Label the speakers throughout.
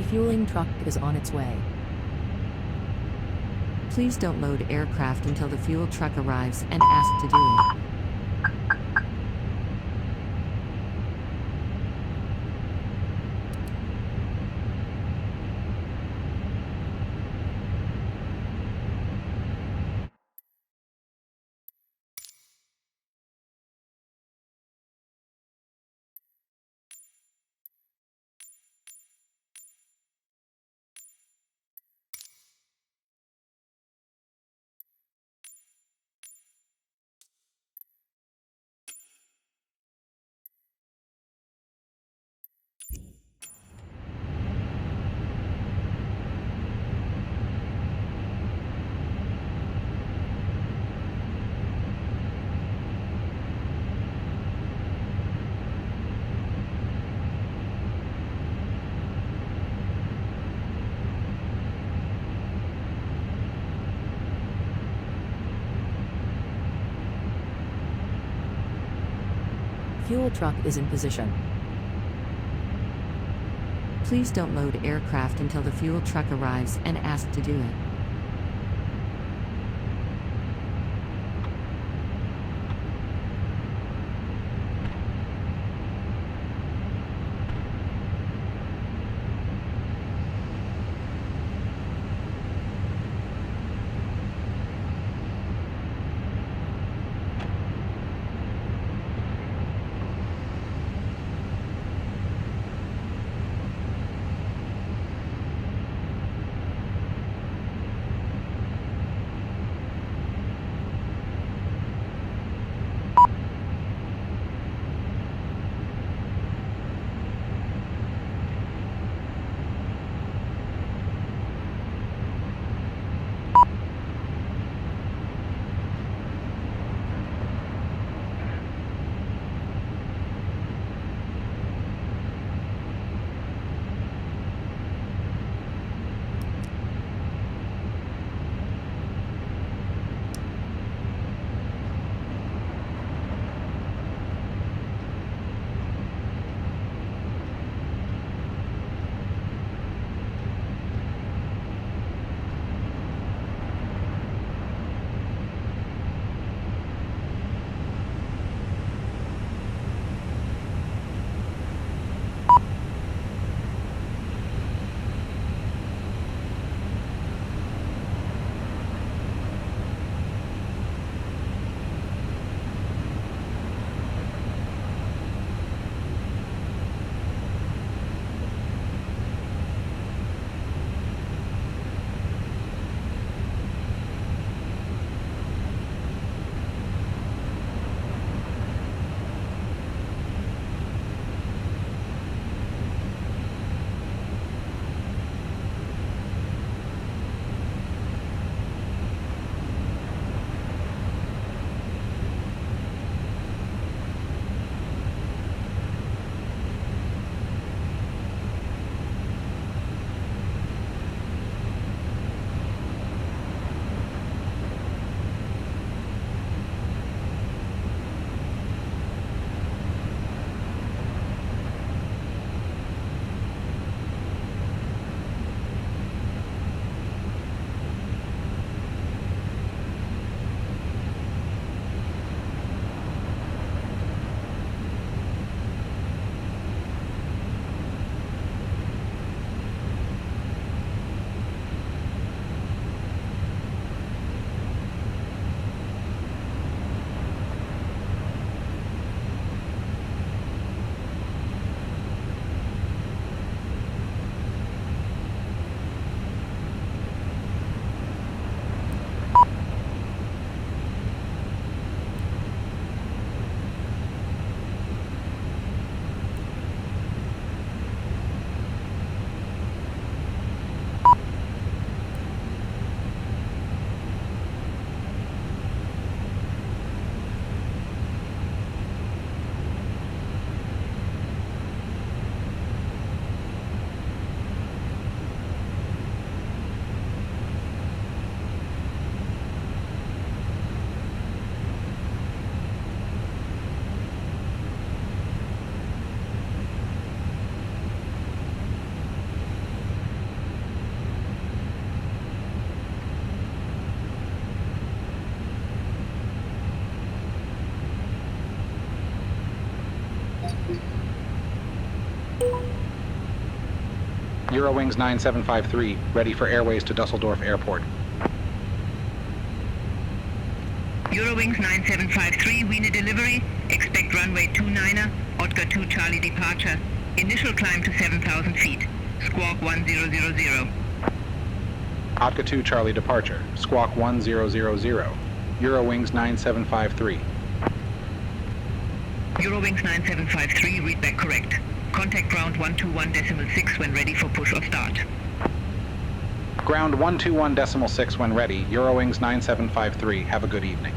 Speaker 1: refueling truck is on its way.
Speaker 2: Please don't load aircraft until the fuel truck arrives and ask to do it.
Speaker 1: Fuel truck is in position.
Speaker 2: Please don't load aircraft until the fuel truck arrives and ask to do it.
Speaker 3: Eurowings 9753, ready for airways to Düsseldorf Airport.
Speaker 4: Eurowings 9753, Wien delivery. Expect runway 29er, Oscar 2 Charlie departure. Initial climb to 7,000 feet. Squawk 1000.
Speaker 3: Otka 2 Charlie departure, squawk 1000, Eurowings 9753.
Speaker 4: Eurowings 9753, read back correct. Contact ground 121.6 when ready for push or start.
Speaker 3: Ground 121.6 when ready, Eurowings 9753, have a good evening.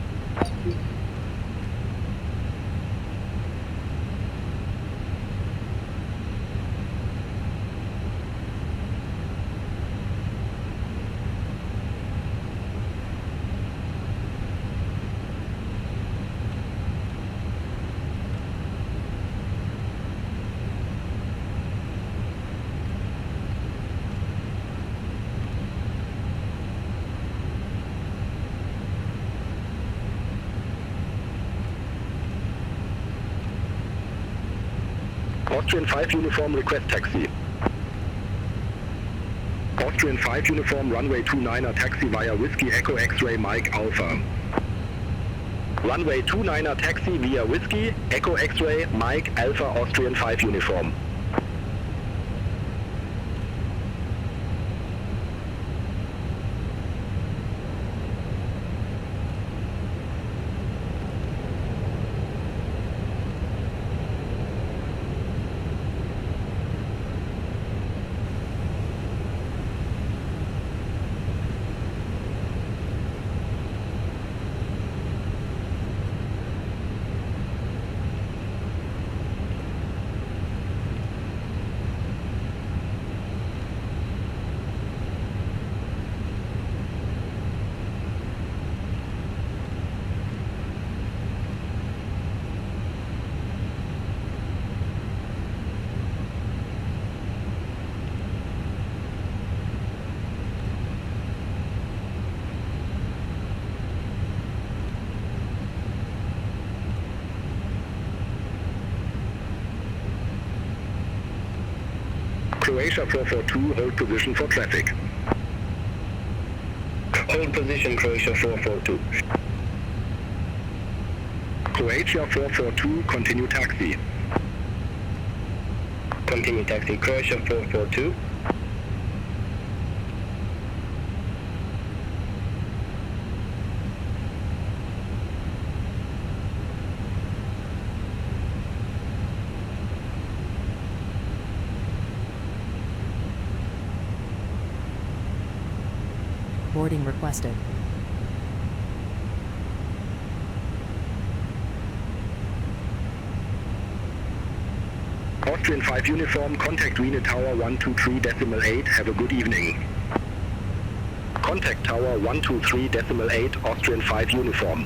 Speaker 5: Austrian 5 uniform, request taxi. Austrian 5 uniform, runway 29er, taxi via Whiskey Echo X-Ray Mike Alpha. Runway 29er, taxi via Whiskey Echo X-Ray Mike Alpha, Austrian 5 uniform. Croatia 442, hold position for traffic. Hold position, Croatia 442. Croatia 442, continue taxi. Continue taxi, Croatia 442.
Speaker 1: Boarding requested.
Speaker 5: Austrian 5 uniform, contact Wien Tower 123.8, have a good evening. Contact Tower 123.8, Austrian 5 uniform.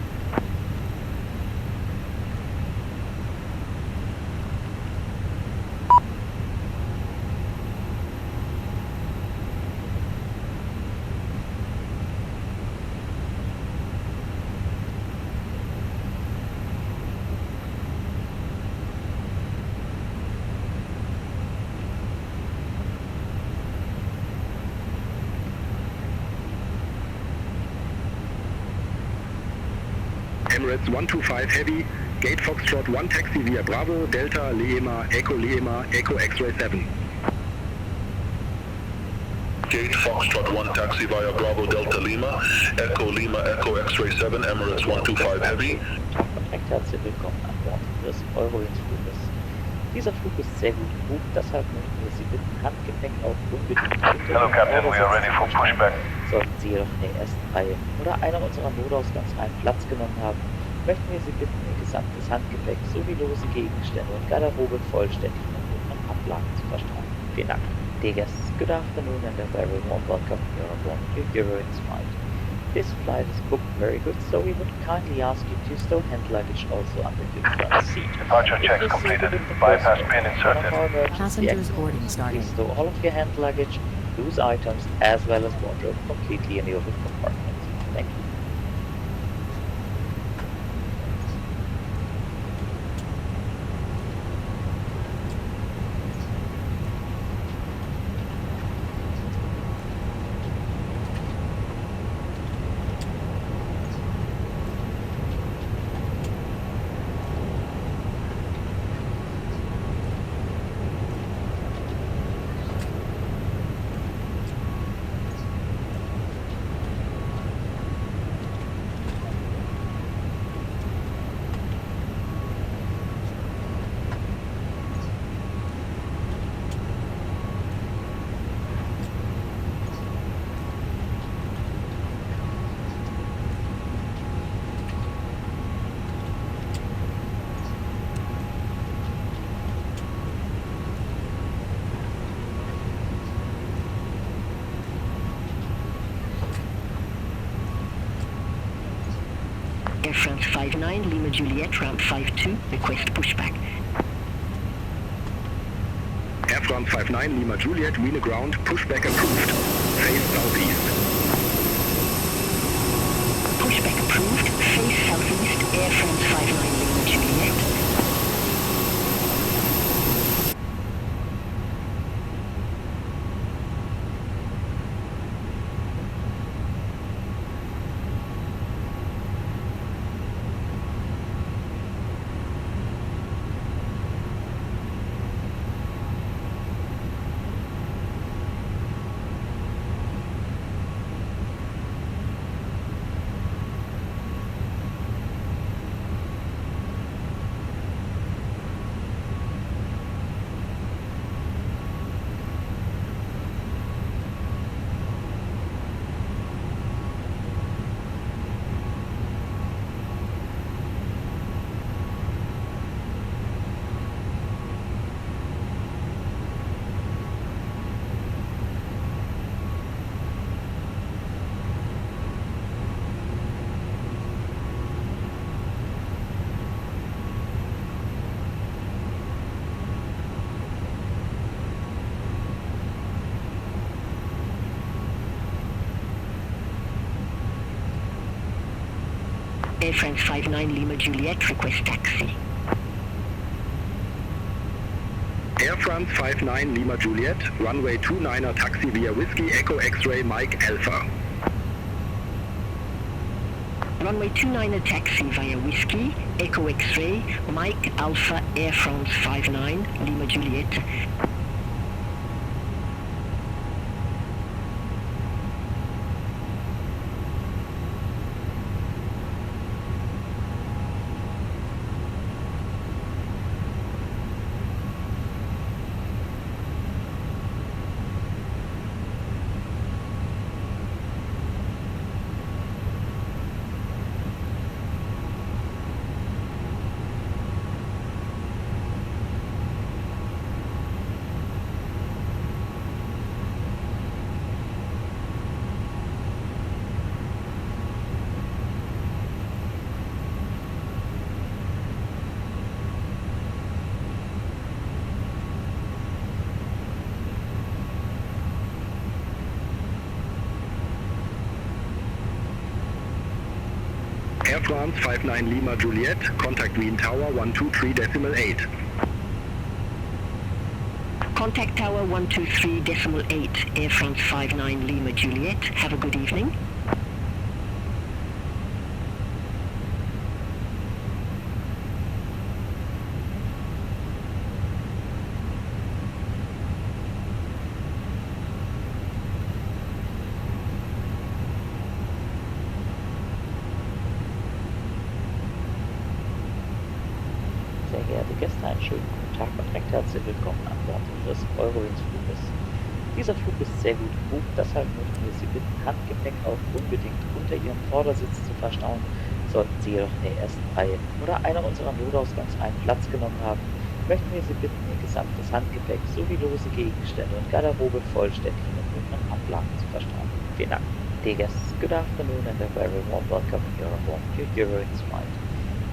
Speaker 5: Emirates 125 Heavy, Gate Foxtrot 1 taxi via Bravo, Delta, Lima, Echo X-Ray 7.
Speaker 6: Gate Foxtrot 1 taxi via Bravo, Delta, Lima, Echo X-Ray 7, Emirates 125 Heavy.
Speaker 7: Recht herzlich willkommen an Bord des Eurowings-Fluges. Dieser Flug ist sehr gut gebucht, deshalb möchten wir Sie bitten, Handgepäck auch unbedingt
Speaker 6: Hello Captain, we are ready for pushback.
Speaker 7: Sollten Sie jedoch in der ersten Reihe oder einer unserer Notausgangsreihen Platz genommen haben, möchten wir Sie bitten, Ihr gesamtes Handgepäck sowie lose Gegenstände und Garderobe vollständig von unteren Ablagen zu verstauen. Vielen Dank. Dear guests, good afternoon and a very warm welcome here on board your Eurowings flight. This flight is booked very good, so we would kindly ask you to stow hand luggage also under your front seat.
Speaker 6: Departure checks completed. Bypass pin inserted.
Speaker 1: Passengers boarding starting.
Speaker 7: Please stow all of your hand luggage, loose items, as well as wardrobe completely in the open compartment. Thank you.
Speaker 8: Air France 59, Lima Juliet, ramp 52, request pushback.
Speaker 5: Air France 59 Lima Juliet, Wien ground, pushback approved. Face southeast.
Speaker 8: Pushback approved, face southeast, Air France 59 Lima Juliet. Air France 59 Lima Juliet, request taxi.
Speaker 5: Air France 59 Lima Juliet, runway 29er taxi via Whiskey Echo X-ray Mike Alpha.
Speaker 8: Runway 29er taxi via Whiskey, Echo X-ray, Mike Alpha, Air France 59 Lima Juliet.
Speaker 5: Air France 59 Lima Juliet, contact Wien Tower 123.8.
Speaker 8: Contact Tower 123.8, Air France 59 Lima Juliet. Have a good evening.
Speaker 7: Sehr geehrte Gäste, einen schönen guten Tag und recht herzlich willkommen an Bord Ihres Eurowings-Fluges. Dieser Flug ist sehr gut gebucht, deshalb möchten wir Sie bitten, Handgepäck auch unbedingt unter Ihrem Vordersitz zu verstauen. Sollten Sie jedoch in der ersten Reihe oder einer unserer Notausgangs einen Platz genommen haben, möchten wir Sie bitten, Ihr gesamtes Handgepäck sowie lose Gegenstände und Garderobe vollständig in den unteren Ablagen zu verstauen. Vielen Dank. Dear guests, good afternoon and a very warm welcome here on board your Eurowings flight.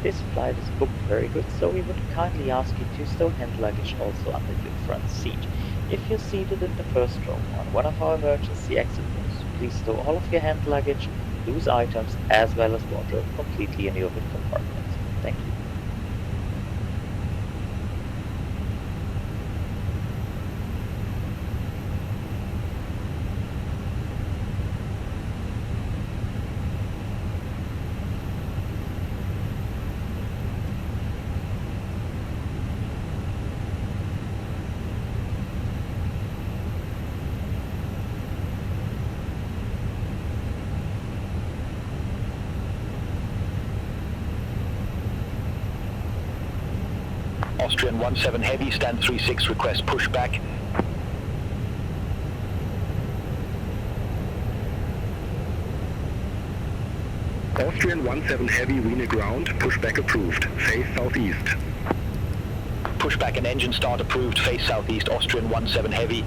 Speaker 7: This flight is booked very good, so we would kindly ask you to stow hand luggage also under your front seat. If you're seated in the first row on one of our emergency exit rows, please stow all of your hand luggage, loose items, as well as wardrobe completely in the open compartment. Thank you.
Speaker 9: Austrian 17 Heavy, stand 36, request pushback.
Speaker 5: Austrian 17 Heavy, Wien ground, pushback approved. Face southeast.
Speaker 9: Pushback and engine start approved, face southeast, Austrian 17 Heavy.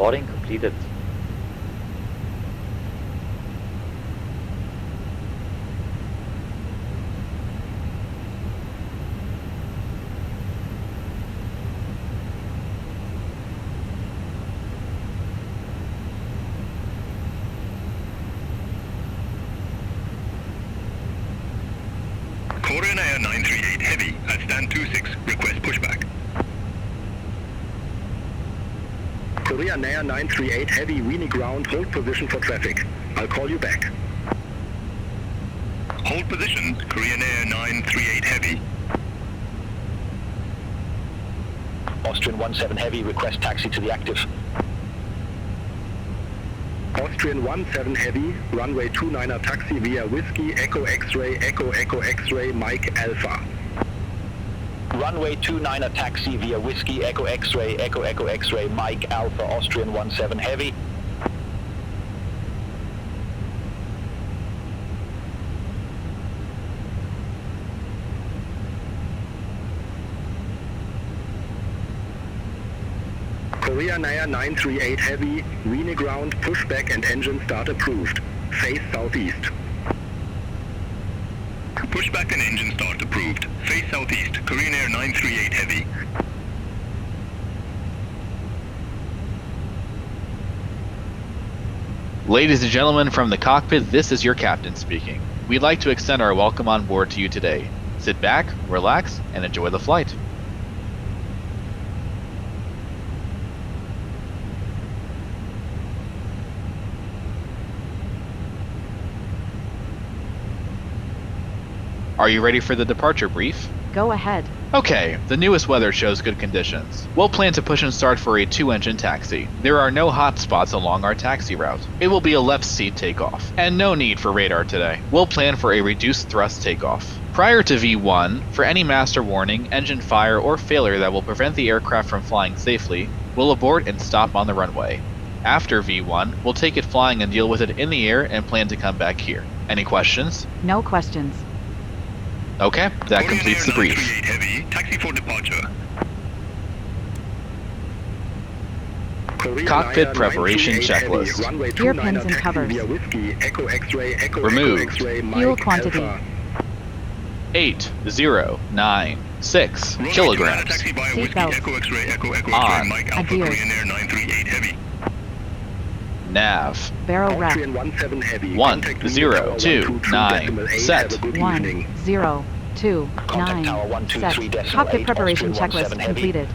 Speaker 7: Boarding completed.
Speaker 6: Korean Air 938 Heavy at stand 26, request pushback.
Speaker 5: Korean Air 938 Heavy, Wien ground, hold position for traffic. I'll call you back.
Speaker 6: Hold position, Korean Air 938 Heavy.
Speaker 9: Austrian 17 Heavy, request taxi to the active.
Speaker 5: Austrian 17 Heavy, runway 29er taxi via Whiskey, Echo X-ray, Echo Echo X-ray, Mike Alpha.
Speaker 9: Runway 29er taxi via Whiskey, Echo X-ray, Echo Echo X-ray, Mike Alpha, Austrian 17 Heavy.
Speaker 5: Korean Air 938 Heavy, Wien ground, pushback and engine start approved. Face southeast.
Speaker 6: Pushback and engine start approved. Face southeast, Korean Air 938 Heavy.
Speaker 10: Ladies and gentlemen, from the cockpit, this is your captain speaking. We'd like to extend our welcome on board to you today. Sit back, relax, and enjoy the flight. Are you ready for the departure brief?
Speaker 2: Go ahead.
Speaker 10: Okay, the newest weather shows good conditions. We'll plan to push and start for a 2-engine taxi. There are no hot spots along our taxi route. It will be a left seat takeoff, and no need for radar today. We'll plan for a reduced thrust takeoff. Prior to V1, for any master warning, engine fire, or failure that will prevent the aircraft from flying safely, we'll abort and stop on the runway. After V1, we'll take it flying and deal with it in the air and plan to come back here. Any questions?
Speaker 2: No questions.
Speaker 10: Okay, that completes the brief.
Speaker 6: Heavy, taxi for departure.
Speaker 10: Cockpit preparation checklist.
Speaker 2: Gear pins and covers.
Speaker 10: Removed.
Speaker 2: Fuel quantity.
Speaker 10: 8096 kilograms.
Speaker 2: Seatbelt.
Speaker 10: On.
Speaker 2: Adhere.
Speaker 10: Nav.
Speaker 2: Barrel rep.
Speaker 10: 1029 set.
Speaker 2: 1029 set. Cockpit preparation checklist completed.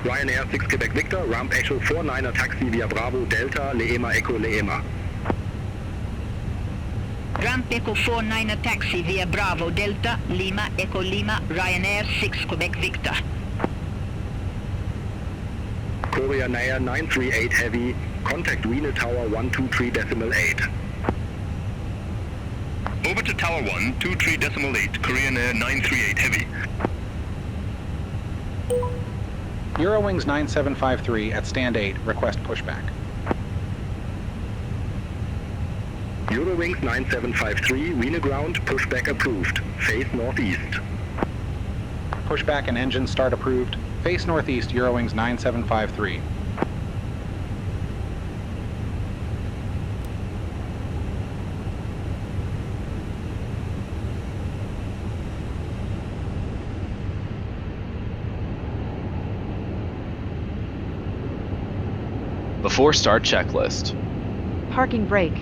Speaker 5: Ryanair 6 Quebec Victor, ramp Echo 49er taxi via Bravo Delta, Leema Echo Leema.
Speaker 4: Ramp Echo 49er taxi via Bravo Delta, Lima Echo Lima, Ryanair 6 Quebec Victor.
Speaker 5: Korean Air 938 Heavy, contact Wien Tower 123.8.
Speaker 6: Over to Tower 123.8, Korean Air 938 Heavy.
Speaker 3: Eurowings 9753 at stand 8, request pushback.
Speaker 5: Eurowings 9753, Wien ground, pushback approved. Face northeast.
Speaker 3: Pushback and engine start approved. Face northeast, Eurowings 9753.
Speaker 10: Before start checklist.
Speaker 11: Parking brake.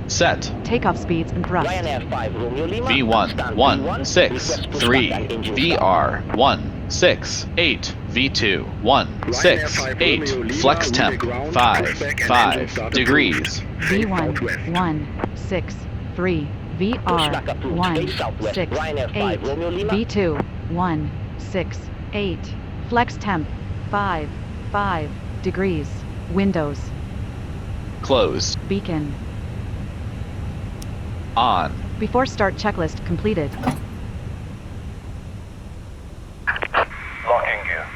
Speaker 10: Set.
Speaker 11: Takeoff speeds and thrust.
Speaker 9: Ryanair 5 Romeo Lima.
Speaker 10: V1
Speaker 9: stand
Speaker 10: 1
Speaker 9: V1,
Speaker 10: 6
Speaker 9: request push
Speaker 10: 3
Speaker 9: back and engine start.
Speaker 10: VR 1 6 8 V2 1 6 8 flex temp 5 degrees.
Speaker 11: V1 1 6 3
Speaker 9: Pushback
Speaker 11: VR
Speaker 9: approved.
Speaker 11: 1
Speaker 9: Face southwest.
Speaker 11: 6
Speaker 9: Ryanair 5
Speaker 11: 8
Speaker 9: Romeo Lima.
Speaker 11: V2 1 6 8 flex temp 5 degrees. Windows.
Speaker 10: Closed.
Speaker 11: Beacon.
Speaker 10: On.
Speaker 11: Before start checklist completed.
Speaker 6: Locking gear.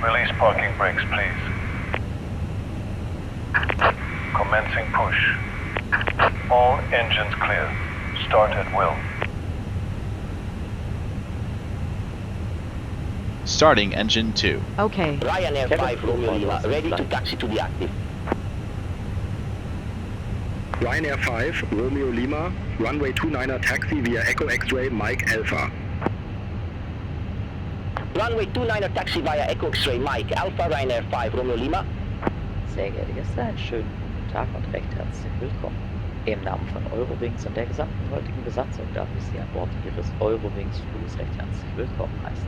Speaker 6: Release parking brakes, please. Commencing push. All engines clear. Start at will.
Speaker 10: Starting engine 2.
Speaker 11: Okay.
Speaker 9: Ryanair 5 Romeo Lima, ready to taxi to the active.
Speaker 5: Ryanair 5, Romeo Lima, runway 29er taxi via Echo X-ray Mike Alpha.
Speaker 9: Runway 29er taxi via Echo X-ray Mike Alpha, Ryanair 5 Romeo Lima.
Speaker 7: Sehr geehrte Gäste, einen schönen guten Tag und recht herzlich willkommen. Im Namen von Eurowings und der gesamten heutigen Besatzung darf ich Sie an Bord Ihres Eurowings-Fluges recht herzlich willkommen heißen.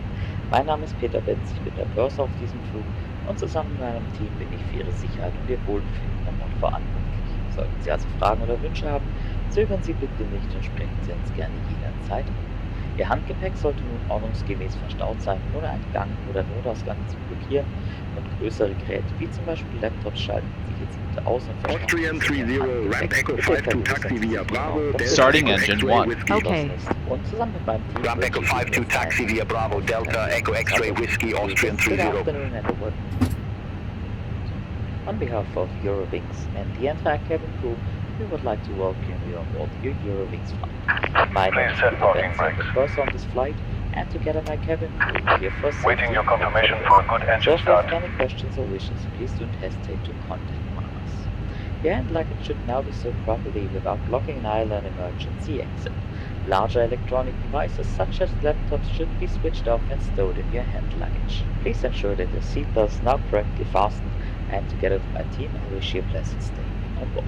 Speaker 7: Mein Name ist Peter Benz, ich bin der Purser auf diesem Flug und zusammen mit meinem Team bin ich für Ihre Sicherheit und Ihr Wohlbefinden an Bord verantwortlich. Sollten Sie also Fragen oder Wünsche haben, zögern Sie bitte nicht und sprechen Sie uns gerne jederzeit an. Ihr Handgepäck sollte nun ordnungsgemäß verstaut sein, ohne einen Gang oder Notausgang zu blockieren, und größere Geräte wie zum Beispiel Laptops schalten Sie jetzt bitte aus und verstauen
Speaker 5: Austrian 30, Ramp Echo 5 to taxi via Bravo, Delta
Speaker 10: Starting
Speaker 5: Echo
Speaker 10: engine
Speaker 5: X-ray
Speaker 10: 1.
Speaker 5: Whiskey.
Speaker 11: Okay.
Speaker 7: Und zusammen mit meinem Team
Speaker 9: Ramp Echo 5 to taxi via Bravo Delta Echo X-ray Whiskey Austrian 30.
Speaker 7: On behalf of Eurowings and the entire cabin crew, we would like to welcome you on board your Eurowings flight. My name is Peter Benz, I'm the purser on this flight, and together my cabin crew will be here for safety.
Speaker 6: Waiting your confirmation for a good engine
Speaker 7: If you have
Speaker 6: start.
Speaker 7: any questions or wishes, please don't hesitate to contact one of us. Your hand luggage should now be stored properly without blocking an island emergency exit. Larger electronic devices such as laptops should be switched off and stowed in your hand luggage. Please ensure that your seatbelt is now correctly fastened, and together with my team I wish you a pleasant stay on board.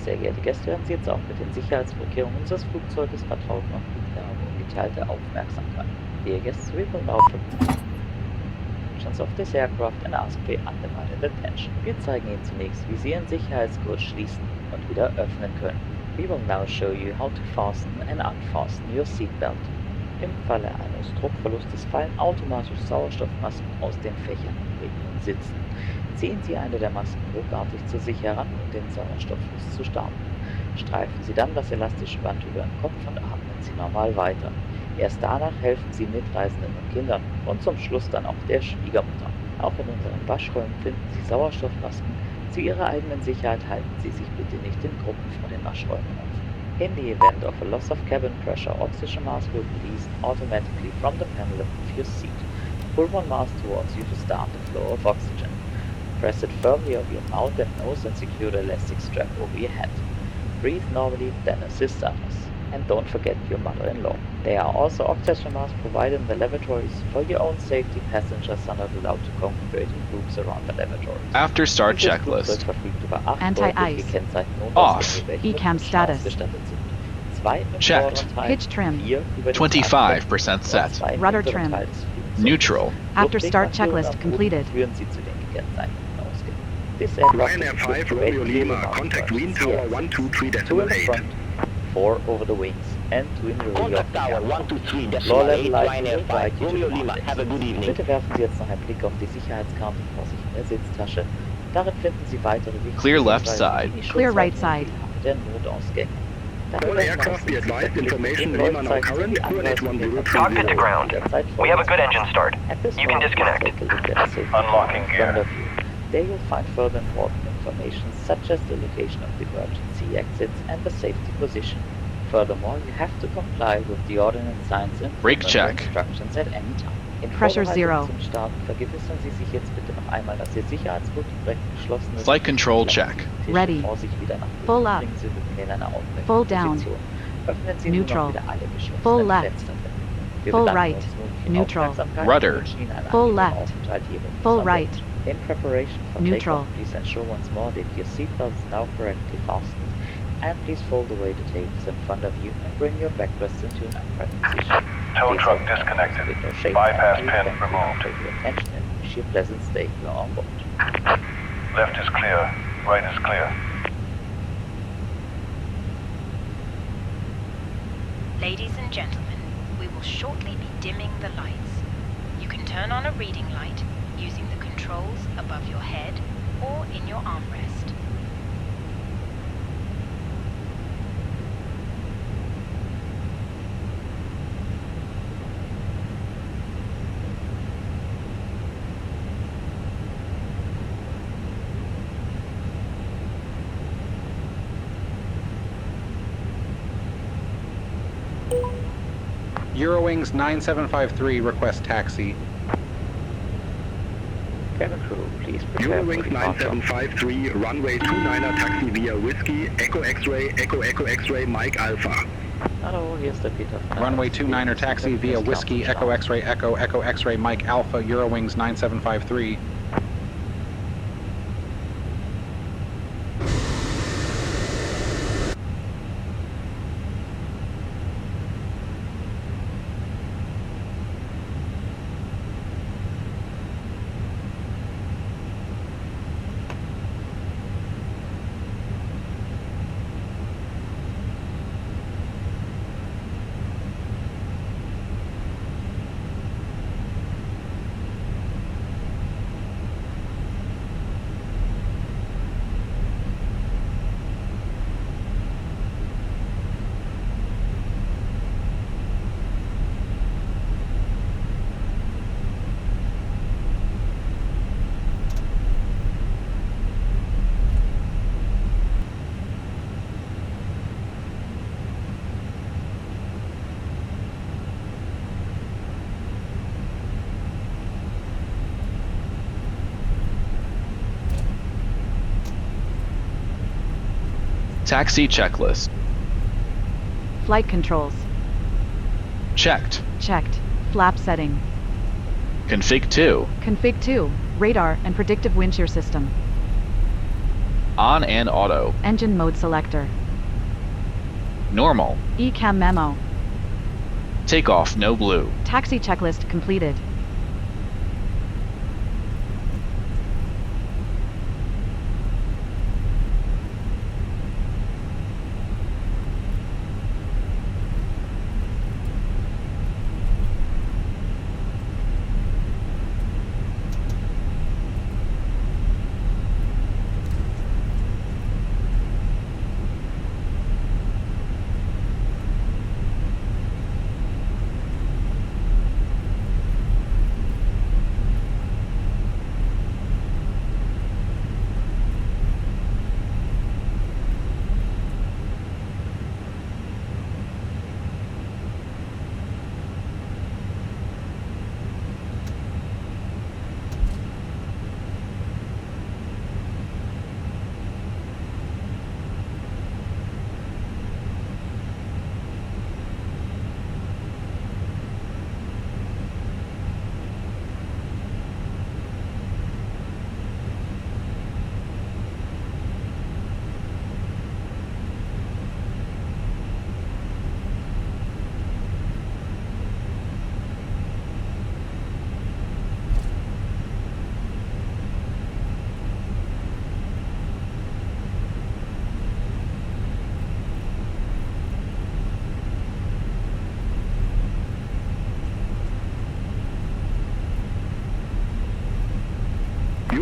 Speaker 7: Sehr geehrte Gäste, hören Sie jetzt auch mit den Sicherheitsvorkehrungen unseres Flugzeuges vertraut noch bitte auf ungeteilte Aufmerksamkeit. Dear guests, we will now of this aircraft and ask for your undivided attention. Wir zeigen Ihnen zunächst, wie Sie Ihren Sicherheitsgurt schließen und wieder öffnen können. We will now show you how to fasten and unfasten your seatbelt. Im Falle eines Druckverlustes fallen automatisch Sauerstoffmasken aus den Fächern über Ihren Sitzen. Ziehen Sie eine der Masken ruckartig zu sich heran, um den Sauerstofffluss zu starten. Streifen Sie dann das elastische Band über den Kopf und atmen Sie normal weiter. Erst danach helfen Sie Mitreisenden und Kindern und zum Schluss dann auch der Schwiegermutter. Auch in unseren Waschräumen finden Sie Sauerstoffmasken. Zu Ihrer eigenen Sicherheit halten Sie sich bitte nicht in Gruppen vor den Waschräumen auf. In the event of a loss of cabin pressure, oxygen mask will be released automatically from the panel of your seat. Pull one mask towards you to start the flow of oxygen. Press it firmly over your mouth and nose and secure the elastic strap over your head. Breathe normally, then assist others. And don't forget your mother-in-law. There are also oxygen masks provided in the lavatories. For your own safety, passengers are not allowed to congregate in groups around the lavatories.
Speaker 10: After start checklist.
Speaker 11: Anti-ice.
Speaker 10: Off.
Speaker 11: ECAM status.
Speaker 10: Checked.
Speaker 11: Pitch trim.
Speaker 10: 25% set.
Speaker 11: Rudder trim.
Speaker 10: Neutral.
Speaker 11: After start checklist completed.
Speaker 5: Ryanair 5, Romeo Lima, contact Wien Tower 123.8.
Speaker 7: 4 over the wings. and to in the rear of
Speaker 9: Contact
Speaker 7: the
Speaker 9: Tower
Speaker 7: aircraft.
Speaker 9: 123.8
Speaker 7: Floor level light
Speaker 9: Ryanair
Speaker 7: will
Speaker 9: 5
Speaker 7: guide you to
Speaker 9: Romeo
Speaker 7: the
Speaker 9: Lima.
Speaker 7: cockpit.
Speaker 9: Have a good evening.
Speaker 7: Bitte werfen Sie jetzt noch einen Blick auf die Sicherheitskarte vor sich in der Sitztasche. Darin finden Sie weitere wichtige
Speaker 10: Clear left
Speaker 7: Hinweise
Speaker 10: side.
Speaker 7: wie die
Speaker 11: Clear right
Speaker 7: Schutzhalterung
Speaker 11: side.
Speaker 7: und die Lage der Notausgänge.
Speaker 5: All aircraft be advised, information Lima now current, Coordinate 1030.
Speaker 12: Cockpit to ground. We have a good engine start.
Speaker 7: At this
Speaker 12: You can
Speaker 7: moment,
Speaker 12: disconnect.
Speaker 7: please take a look at the safety
Speaker 6: Unlocking
Speaker 7: in front of you. There you'll find further important information such as the location of the emergency exits and the safety position. Furthermore, you have to comply with the ordinance signs and
Speaker 10: Brake
Speaker 7: further
Speaker 10: check.
Speaker 7: instructions at any time. In
Speaker 11: Pressure
Speaker 7: Vorbereitung
Speaker 11: zero.
Speaker 7: zum Starten vergewissern Sie sich jetzt bitte noch einmal, dass Ihr Sicherheitsgurt direkt geschlossen ist.
Speaker 10: Flight control
Speaker 7: Lassen
Speaker 10: check.
Speaker 7: Sie die Tische
Speaker 11: Ready.
Speaker 7: vor sich wieder nach
Speaker 11: Full
Speaker 7: unten,
Speaker 11: up.
Speaker 7: bringen Sie Rücken in eine aufrechte
Speaker 11: Full down.
Speaker 7: Position. Öffnen Sie
Speaker 11: Neutral.
Speaker 7: nun noch wieder alle geschlossenen
Speaker 11: Full left.
Speaker 7: Fenster. Wir
Speaker 11: Full
Speaker 7: bedanken
Speaker 11: right.
Speaker 7: uns nun für Ihre
Speaker 11: Neutral.
Speaker 7: Aufmerksamkeit
Speaker 10: Rudder.
Speaker 7: und wünschen Ihnen einen
Speaker 11: Full
Speaker 7: angenehmen
Speaker 11: left.
Speaker 7: Aufenthalt hier in
Speaker 11: Full
Speaker 7: unserem
Speaker 11: right.
Speaker 7: Land. In preparation for
Speaker 11: Neutral.
Speaker 7: takeoff, please ensure once more that your seatbelt is now correctly fastened, and please fold away the tables in front of you and bring your backrests into an upright position.
Speaker 6: Tow
Speaker 7: Please
Speaker 6: truck
Speaker 7: hold the
Speaker 6: disconnected.
Speaker 7: window shade
Speaker 6: Bypass
Speaker 7: and
Speaker 6: pin
Speaker 7: thank you
Speaker 6: removed.
Speaker 7: for your attention and wish you a pleasant stay here on board.
Speaker 6: Left is clear. Right is clear.
Speaker 13: Ladies and gentlemen, we will shortly be dimming the lights. You can turn on a reading light using the controls above your head or in your armrest.
Speaker 3: Eurowings 9753 request taxi.
Speaker 7: Cabin crew, please prepare for
Speaker 5: Eurowings
Speaker 7: departure.
Speaker 5: 9753, runway 29er taxi via Whiskey, Echo X-ray, Echo X-ray, Mike Alpha.
Speaker 7: Hallo, hier ist der Peter von
Speaker 3: Runway 29er taxi via Whiskey, Echo X-ray, Echo X-ray, Mike Alpha, Eurowings 9753.
Speaker 10: Taxi checklist.
Speaker 11: Flight controls.
Speaker 10: Checked.
Speaker 11: Checked. Flap setting.
Speaker 10: Config 2.
Speaker 11: Config 2. Radar and predictive wind shear system.
Speaker 10: On and auto.
Speaker 11: Engine mode selector.
Speaker 10: Normal.
Speaker 11: ECAM memo.
Speaker 10: Takeoff no blue.
Speaker 11: Taxi checklist completed.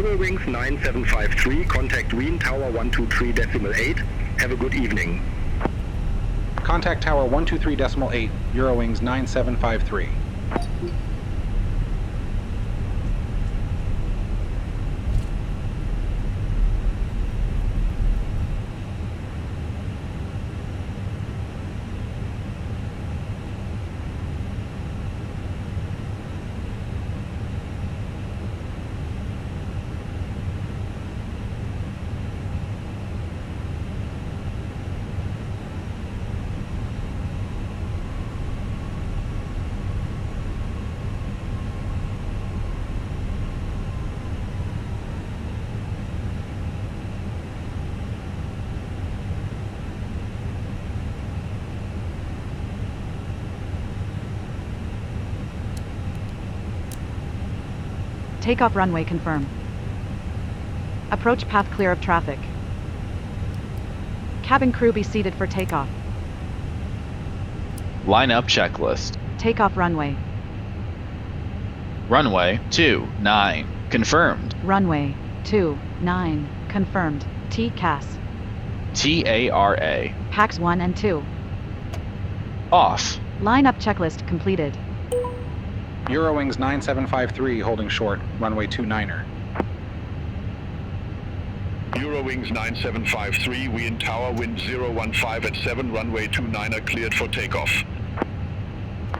Speaker 5: Eurowings 9753, contact Wien Tower 123.8. Have a good evening.
Speaker 3: Contact Tower 123.8, Eurowings 9753.
Speaker 11: Takeoff runway confirm. Approach path clear of traffic. Cabin crew be seated for takeoff.
Speaker 10: Line up checklist.
Speaker 11: Takeoff runway.
Speaker 10: Runway 29. Confirmed.
Speaker 11: Runway 29. Confirmed. TCAS.
Speaker 10: TARA.
Speaker 11: Pax 1 and 2.
Speaker 10: Off.
Speaker 11: Line up checklist completed.
Speaker 3: Eurowings 9753 holding short, runway 29er.
Speaker 6: Eurowings 9753, Wien Tower, wind 015 at 7, runway 29er cleared for takeoff.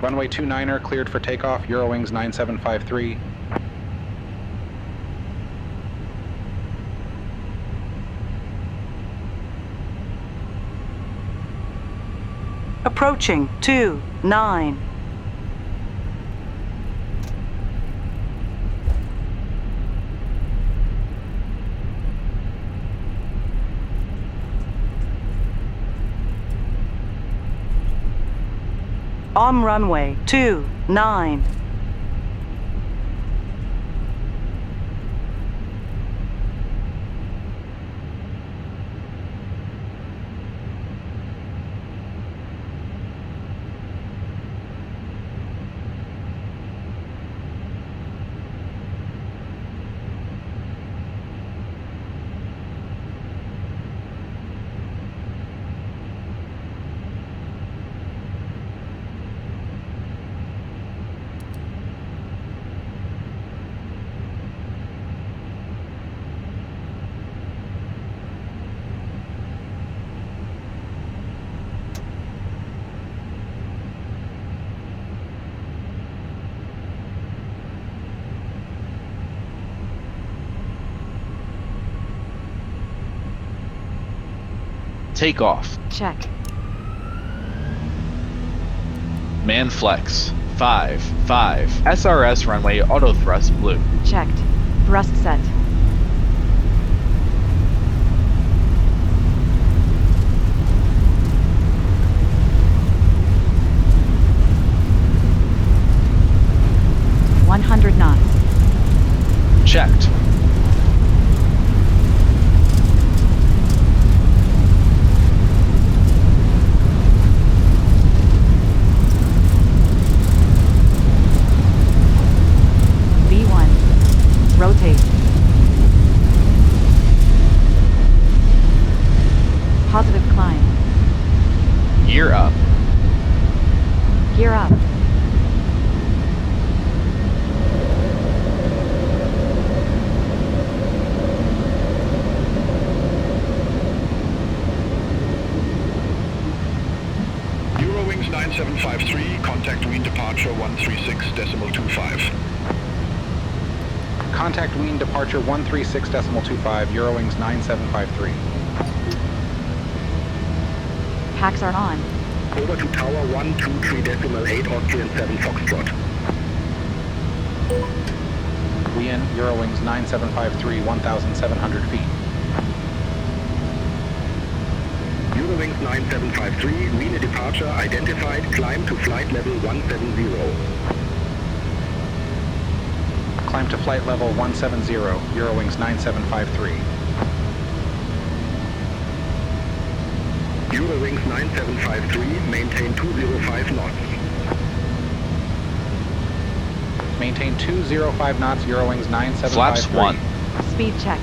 Speaker 3: Runway 29er cleared for takeoff, Eurowings 9753.
Speaker 14: Approaching 29. On runway 29.
Speaker 10: Takeoff.
Speaker 11: Check.
Speaker 10: Man flex. 5. SRS runway auto thrust blue.
Speaker 11: Checked. Thrust set. knots.
Speaker 10: Checked.
Speaker 11: V1. Rotate. Positive climb.
Speaker 10: Gear up.
Speaker 11: Gear up.
Speaker 6: Eurowings 9753, contact Wien departure 136.25.
Speaker 3: Contact Wien departure 136.25, Eurowings 9753.
Speaker 11: Packs are on.
Speaker 5: Over to tower 123.8, Austrian 7 Foxtrot.
Speaker 3: Wien, Eurowings 9753, 1,700 feet.
Speaker 5: Eurowings 9753, Wien departure identified, climb to flight level 170.
Speaker 3: Climb to flight level 170, Eurowings 9753.
Speaker 5: Eurowings 9753, maintain 205 knots.
Speaker 3: Maintain 205 knots, Eurowings 9753.
Speaker 10: Flaps 1.
Speaker 11: Speed checked.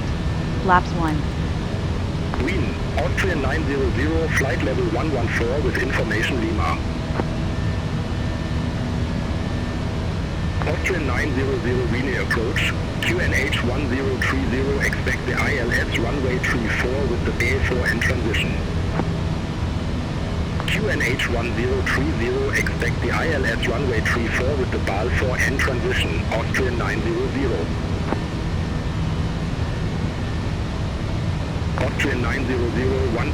Speaker 11: Flaps 1.
Speaker 5: Wien, Austrian 900, flight level 114 with information Lima. Austrian 900 Wien approach, QNH 1030, expect the ILS runway 34 with the BA4 and transition. QNH 1030, expect the ILS runway 34 with the BAL4 and transition, Austrian 900. Austrian 900,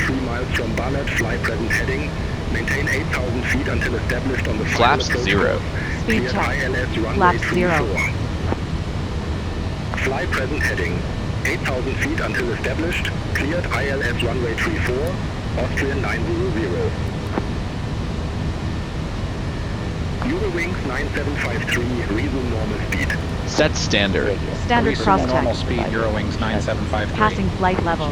Speaker 5: 13 miles from Barnet, fly present heading, maintain 8,000 feet until established on the final
Speaker 10: Flaps
Speaker 5: approach
Speaker 10: 0.
Speaker 5: course.
Speaker 11: Speed
Speaker 5: Cleared
Speaker 11: check.
Speaker 5: ILS runway
Speaker 11: Flaps 0.
Speaker 5: 34. Fly present heading, 8,000 feet until established, cleared ILS runway 34, Austrian 900. Eurowings 9753, resume normal speed.
Speaker 10: Set standard.
Speaker 11: Standard
Speaker 3: Resume
Speaker 11: cross
Speaker 3: normal
Speaker 11: check.
Speaker 3: speed, Eurowings 9753.
Speaker 11: Passing flight level.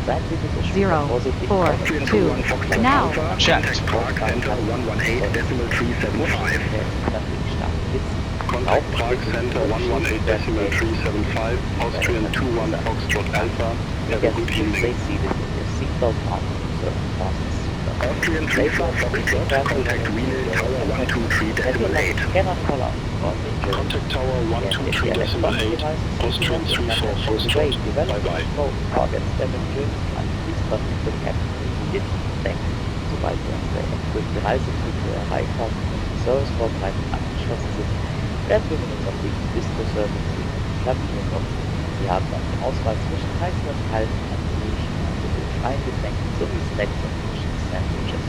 Speaker 7: Seien Sie bitte
Speaker 11: 0,
Speaker 7: vorsichtig.
Speaker 11: 4,
Speaker 5: Austrian
Speaker 11: 2.
Speaker 5: 21 Foxtrot
Speaker 11: Now.
Speaker 5: Alpha,
Speaker 10: Checked.
Speaker 5: contact Prague Center 118.375.
Speaker 6: Contact Prague Center 118.375, Austrian 21 Foxtrot Alpha. Have a good evening.
Speaker 7: Stay seated with your seatbelt on, so fasten seatbelt.
Speaker 5: Austrian 34 Foxtrot, contact Wien Tower 123.8.
Speaker 7: Cannot call out for injury.
Speaker 6: Contact Tower 123.8, Austrian 34 Foxtrot. Bye-bye.
Speaker 7: Organs damage and please contact the captain immediately. Thanks. Sobald wir unsere durch die Reisebrücke erreicht haben und die Servicevorbereitung abgeschlossen sind, werden wir mit unserem Disco-Service in die Kabine kommen. Wir haben dann die Auswahl zwischen heißen und kalten, alkoholischen und freien Getränken sowie Snacks und Fish Sandwiches.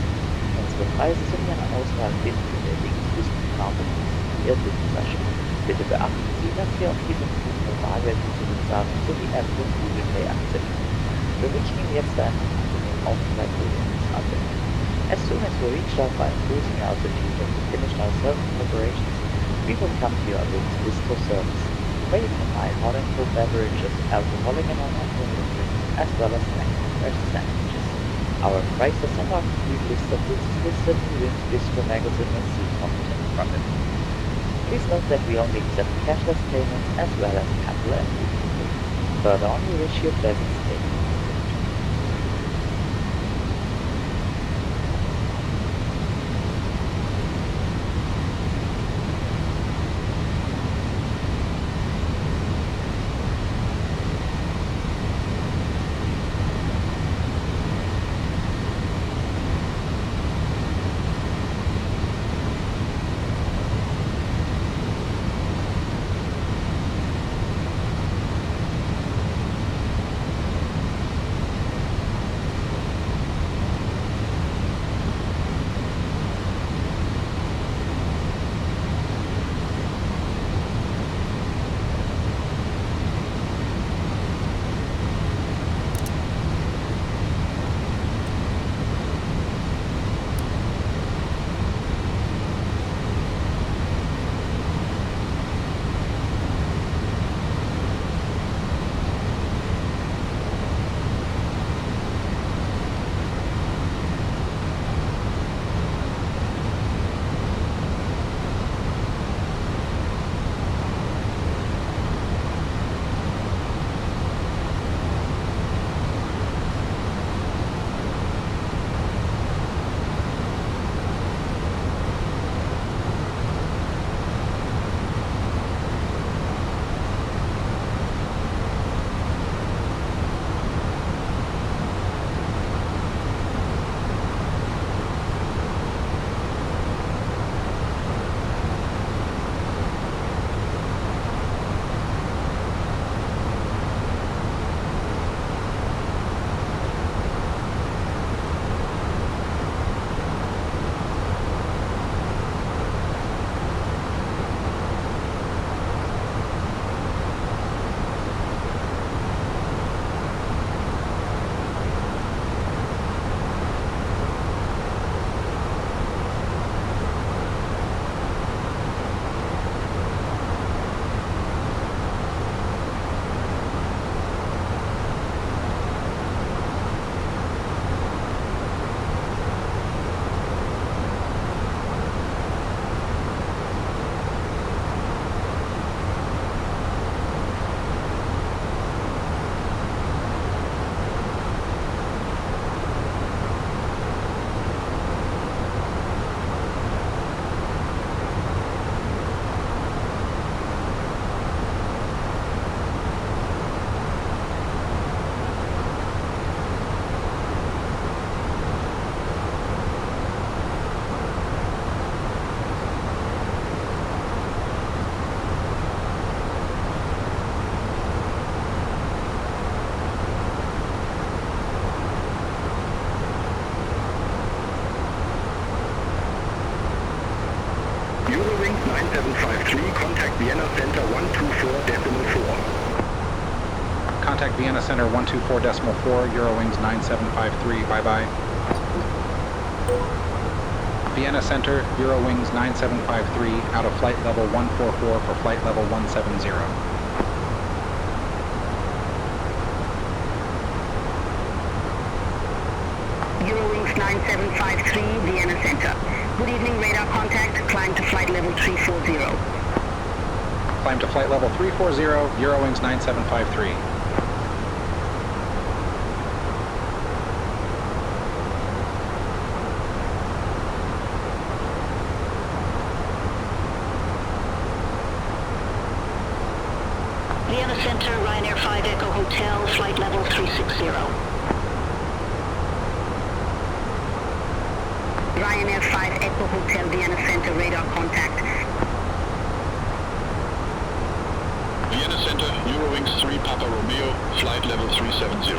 Speaker 7: Unsere Preise sowie eine Auswahl finden in der links Disco-Karte in der Rückentasche. Bitte beachten Sie, dass wir auf diesem Flug nur Bargeld zurückzahlen sowie Apple und Google Pay akzeptieren. Wir wünschen Ihnen jetzt einen angenehmen Aufenthalt in London. As soon as we reach our final cruising altitude and we finish our service preparations, we will come to your room's disco service, where you can buy hot and cold beverages, alcoholic and non-alcoholic drinks, as well as snacks and fresh sandwiches. Our prices and our complete list of goods is listed in Wyn's Bistro magazine and see content from it. Please note that we only accept cashless payments as well as Apple and Google Pay. Further on, we wish you a pleasant stay.
Speaker 5: Eurowings 9753, contact Vienna Center 124.4.
Speaker 3: Contact Vienna Center 124.4, Eurowings 9753, bye-bye. Vienna Center, Eurowings 9753, out of flight level 144 for flight level 170.
Speaker 8: Eurowings 9753, Vienna Center. Good evening, radar contact. Climb to flight level 340.
Speaker 3: Climb to flight level 340, Eurowings 9753.
Speaker 8: Vienna Center, Ryanair 5 Echo Hotel, flight level 360. Ryanair 5 Echo Hotel, Vienna Center, radar contact.
Speaker 6: Vienna Center, Eurowings 3 Papa Romeo, flight level 370.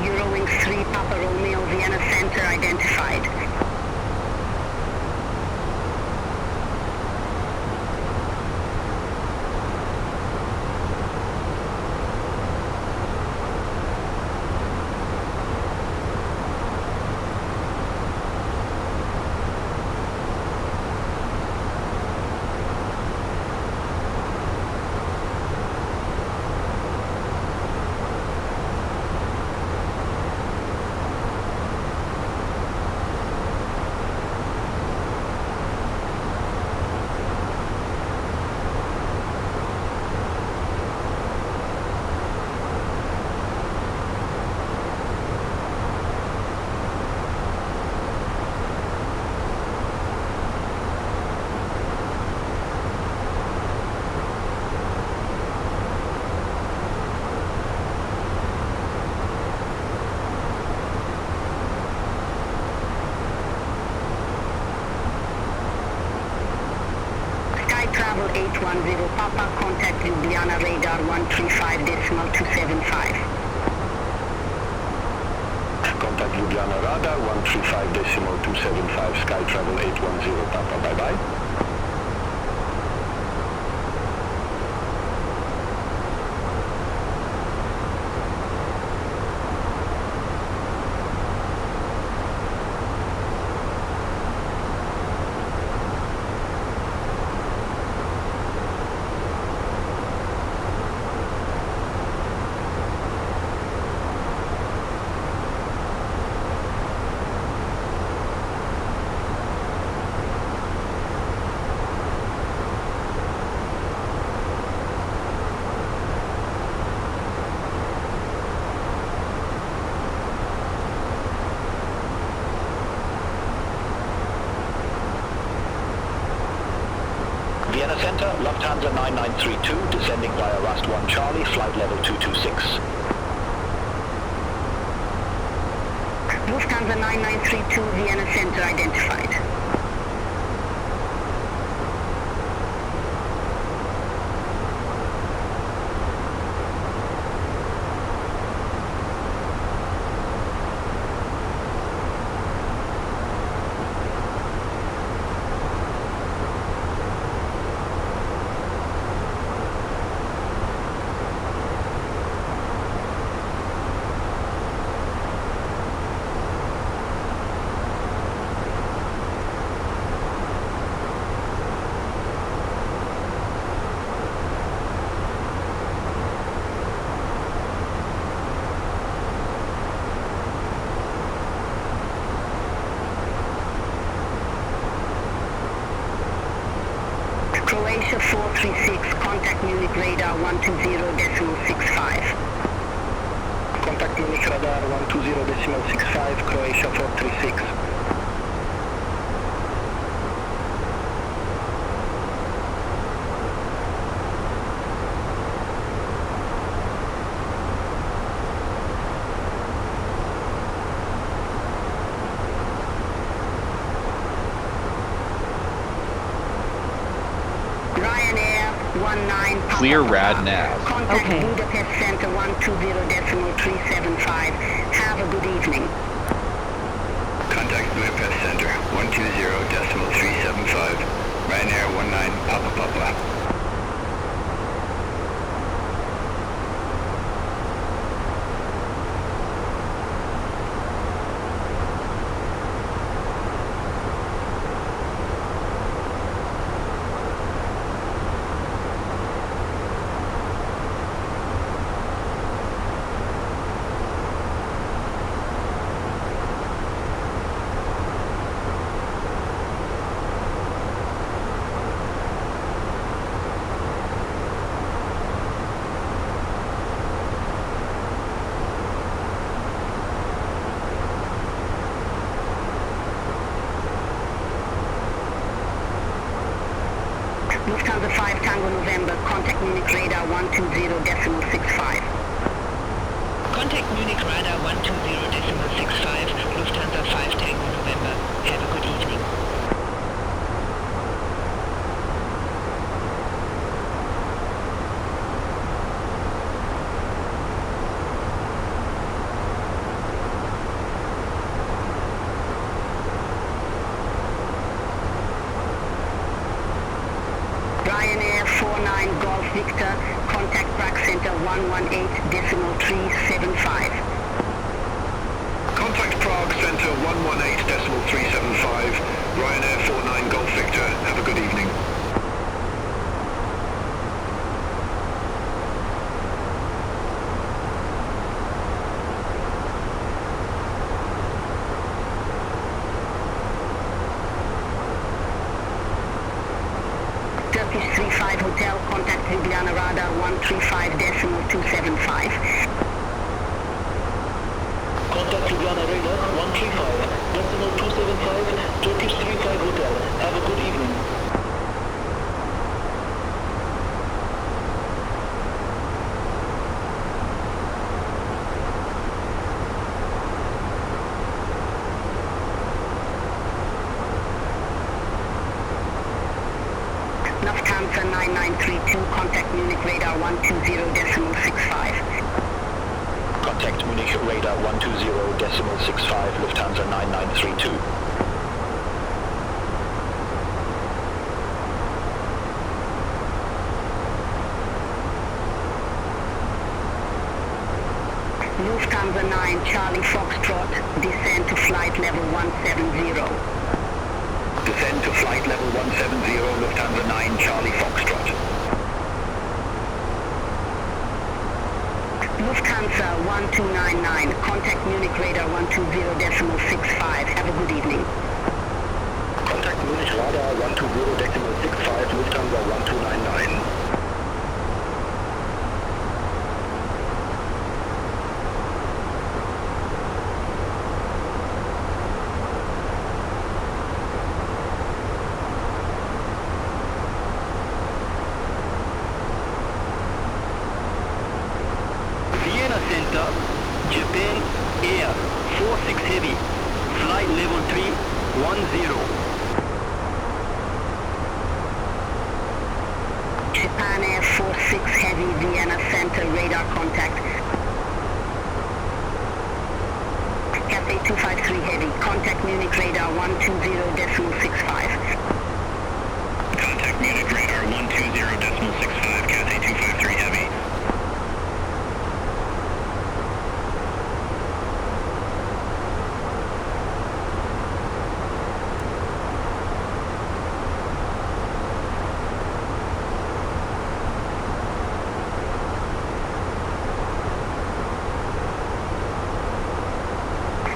Speaker 8: Eurowings 3 Papa Romeo, Vienna Center identified. Travel 810 Papa, contact Ljubljana radar 135.275.
Speaker 9: Contact Ljubljana radar 135.275, Sky Travel 810 Papa, bye-bye. Vienna Center, Lufthansa 9932, descending via Rust 1 Charlie, flight level 226.
Speaker 8: Lufthansa 9932, Vienna Center identified. Croatia 436, contact Munich radar 120.65.
Speaker 9: Contact Munich radar 120.65, Croatia 436.
Speaker 10: Clear rad nav.
Speaker 8: Contact Budapest Center 120.375. Have a good evening.
Speaker 5: Contact Budapest
Speaker 8: Tango November, contact Munich radar 120.65.
Speaker 4: Contact Munich radar 120.65, Lufthansa 5 Tango November. Have a good evening.
Speaker 8: Ryanair 49 Golf Victor, contact Prague Center 118.375.
Speaker 6: Contact Prague Center 118.375, Ryanair 49 Golf Victor. Have a good evening.
Speaker 8: Turkish 35 Hotel, contact Ljubljana radar 135.275.
Speaker 9: Contact Ljubljana radar 135.275, Turkish 35 Hotel. Have a good evening.
Speaker 8: Lufthansa 9932, contact Munich radar 120.65.
Speaker 9: Contact Munich radar 120.65, Lufthansa 9932.
Speaker 8: Lufthansa 9 Charlie Foxtrot, descend to flight level 170.
Speaker 9: Descend to flight level 170, Lufthansa 9 Charlie Foxtrot.
Speaker 8: Lufthansa 1299, contact Munich radar 120.65. Have a good evening.
Speaker 5: Contact Munich radar 120.65, Lufthansa 1299.
Speaker 9: Center, Japan Air 46 Heavy, flight level 310.
Speaker 8: Japan Air 46 Heavy, Vienna Center, radar contact. Cathay 253 Heavy, contact Munich radar 120.65.
Speaker 5: Contact Munich radar 120.65, Cathay 253 Heavy.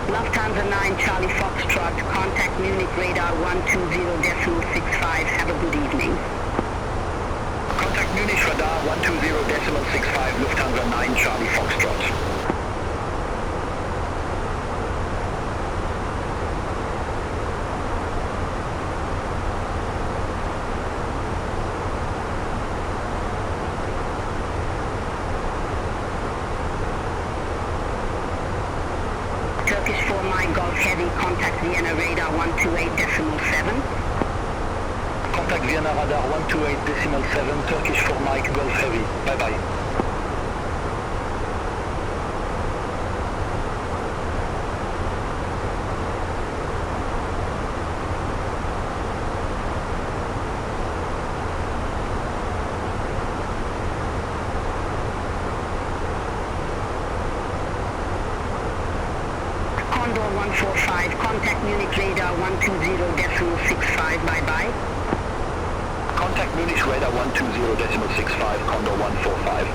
Speaker 8: Lufthansa 9 Charlie Foxtrot, contact Munich radar 120.65. Have a good evening.
Speaker 9: Contact Munich radar 120.65, Lufthansa 9 Charlie Foxtrot.
Speaker 8: Turkish 4 Mike Golf Heavy, contact Vienna radar 128.7.
Speaker 9: Contact Vienna radar 128.7, Turkish 4 Mike Golf Heavy. Bye bye.
Speaker 8: Condor 145, contact Munich radar 120.65. Bye bye.
Speaker 9: Contact Munich radar 120.65, Condor 145.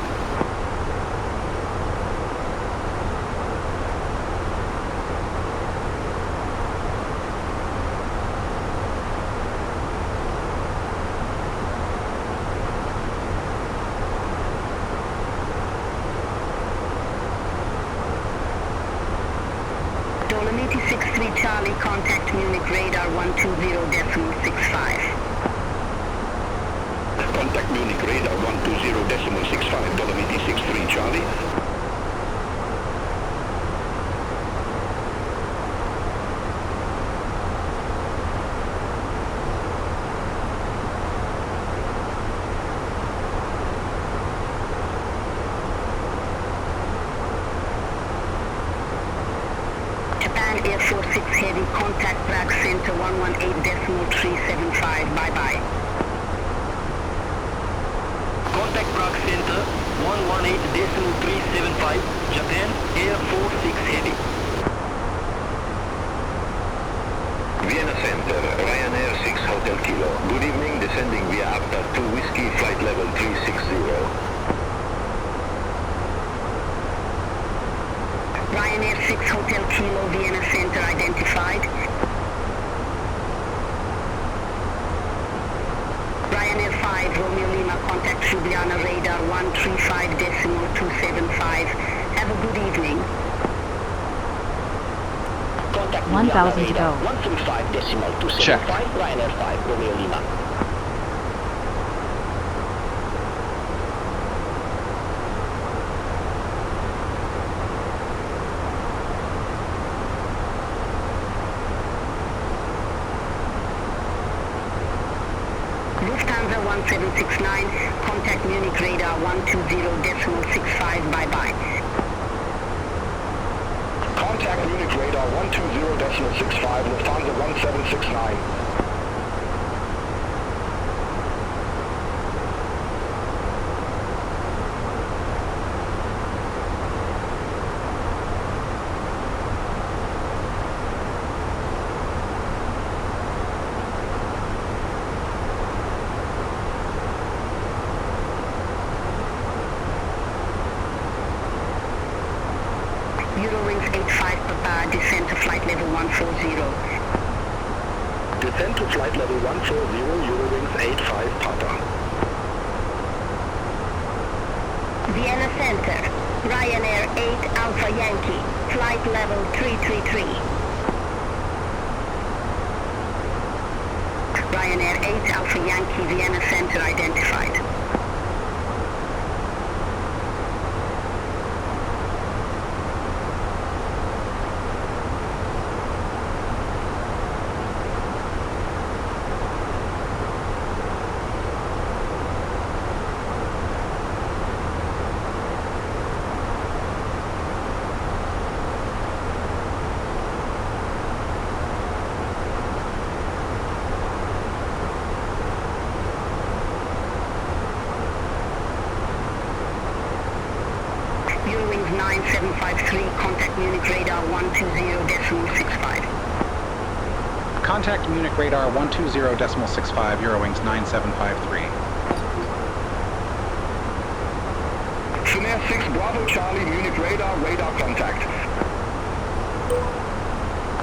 Speaker 8: Dolomiti 63 Charlie, contact Munich radar 120.65.
Speaker 6: Contact Munich radar 120.65 Dolomiti 63 Charlie.
Speaker 8: Air Force 6 Heavy, contact Prague Center 118.375, bye-bye.
Speaker 15: Contact Prague Center 118.375, Japan, Air Force 6 Heavy.
Speaker 6: Vienna Center, Ryanair 6 Hotel Kilo. Good evening, descending via APTA 2 Whiskey, flight level 360.
Speaker 8: Ryanair 6 Hotel Kilo, Vienna Center identified. Ryanair 5 Romeo Lima, contact Ljubljana radar 135.275. Have a good evening.
Speaker 9: Contact
Speaker 11: 1,000 to go.
Speaker 9: 135.275.
Speaker 10: Check.
Speaker 9: Ryanair 5 Romeo Lima.
Speaker 8: Lufthansa 1769, contact Munich radar 120.65, bye-bye.
Speaker 5: Contact Munich radar 120.65, Lufthansa 1769.
Speaker 8: Eurowings 85 Papa, descend to flight level 140.
Speaker 5: Descend to flight level 140, Eurowings 85 Papa.
Speaker 8: Vienna Center, Ryanair 8 Alpha Yankee, flight level 333. Ryanair 8 Alpha Yankee, Vienna Center identified. Eurowings 9753, contact Munich radar 120.65.
Speaker 3: Contact Munich radar 120.65, Eurowings 9753.
Speaker 5: Finnair 6 Bravo Charlie, Munich radar, radar contact.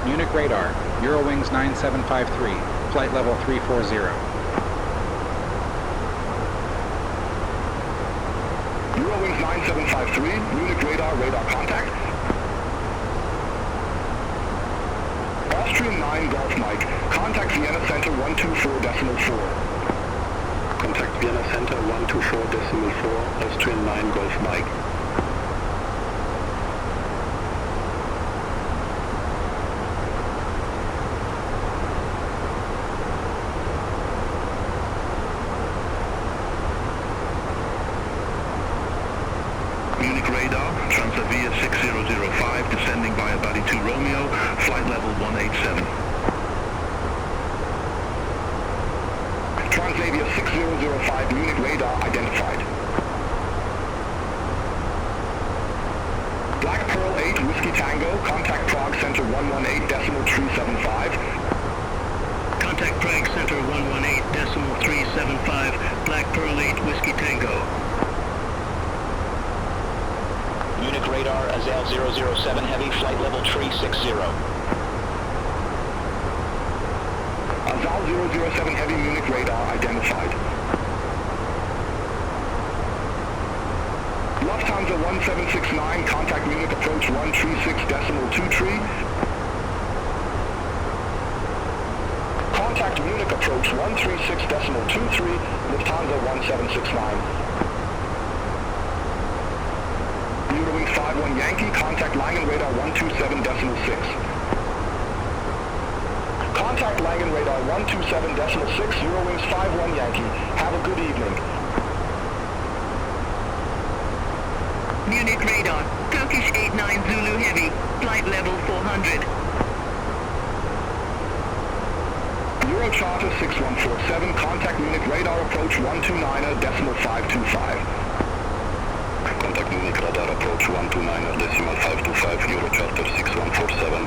Speaker 3: Munich radar, Eurowings 9753, flight level 340.
Speaker 5: Eurowings 9753, Munich radar, radar contact. Austrian 9 Golf Mike, contact Vienna Center 124.4.
Speaker 6: Contact Vienna Center 124.4, Austrian 9 Golf Mike. Munich radar, Transavia 6005, descending via Body 2 Romeo, flight level 187.
Speaker 5: Transavia 6005, Munich radar identified. Black Pearl 8 Whiskey Tango, contact Prague Center 118.375.
Speaker 15: Contact Prague Center 118.375, Black Pearl 8 Whiskey Tango.
Speaker 9: Munich radar, Azal 007 Heavy, flight level 360.
Speaker 5: Azal 007 Heavy, Munich radar identified. Lufthansa 1769, contact Munich approach 136.23. Contact Munich approach 136.23, Lufthansa Lufthansa 1769. Eurowings 51 Yankee, contact Langen radar 127.6. Contact Langen radar 127.6, Eurowings 51 Yankee. Have a good evening.
Speaker 4: Munich radar, Turkish 89 Zulu Heavy, flight level 400.
Speaker 5: Eurocharter 6147, contact Munich radar approach 129.525. Contact Munich radar approach 129.525, Eurocharter 6147.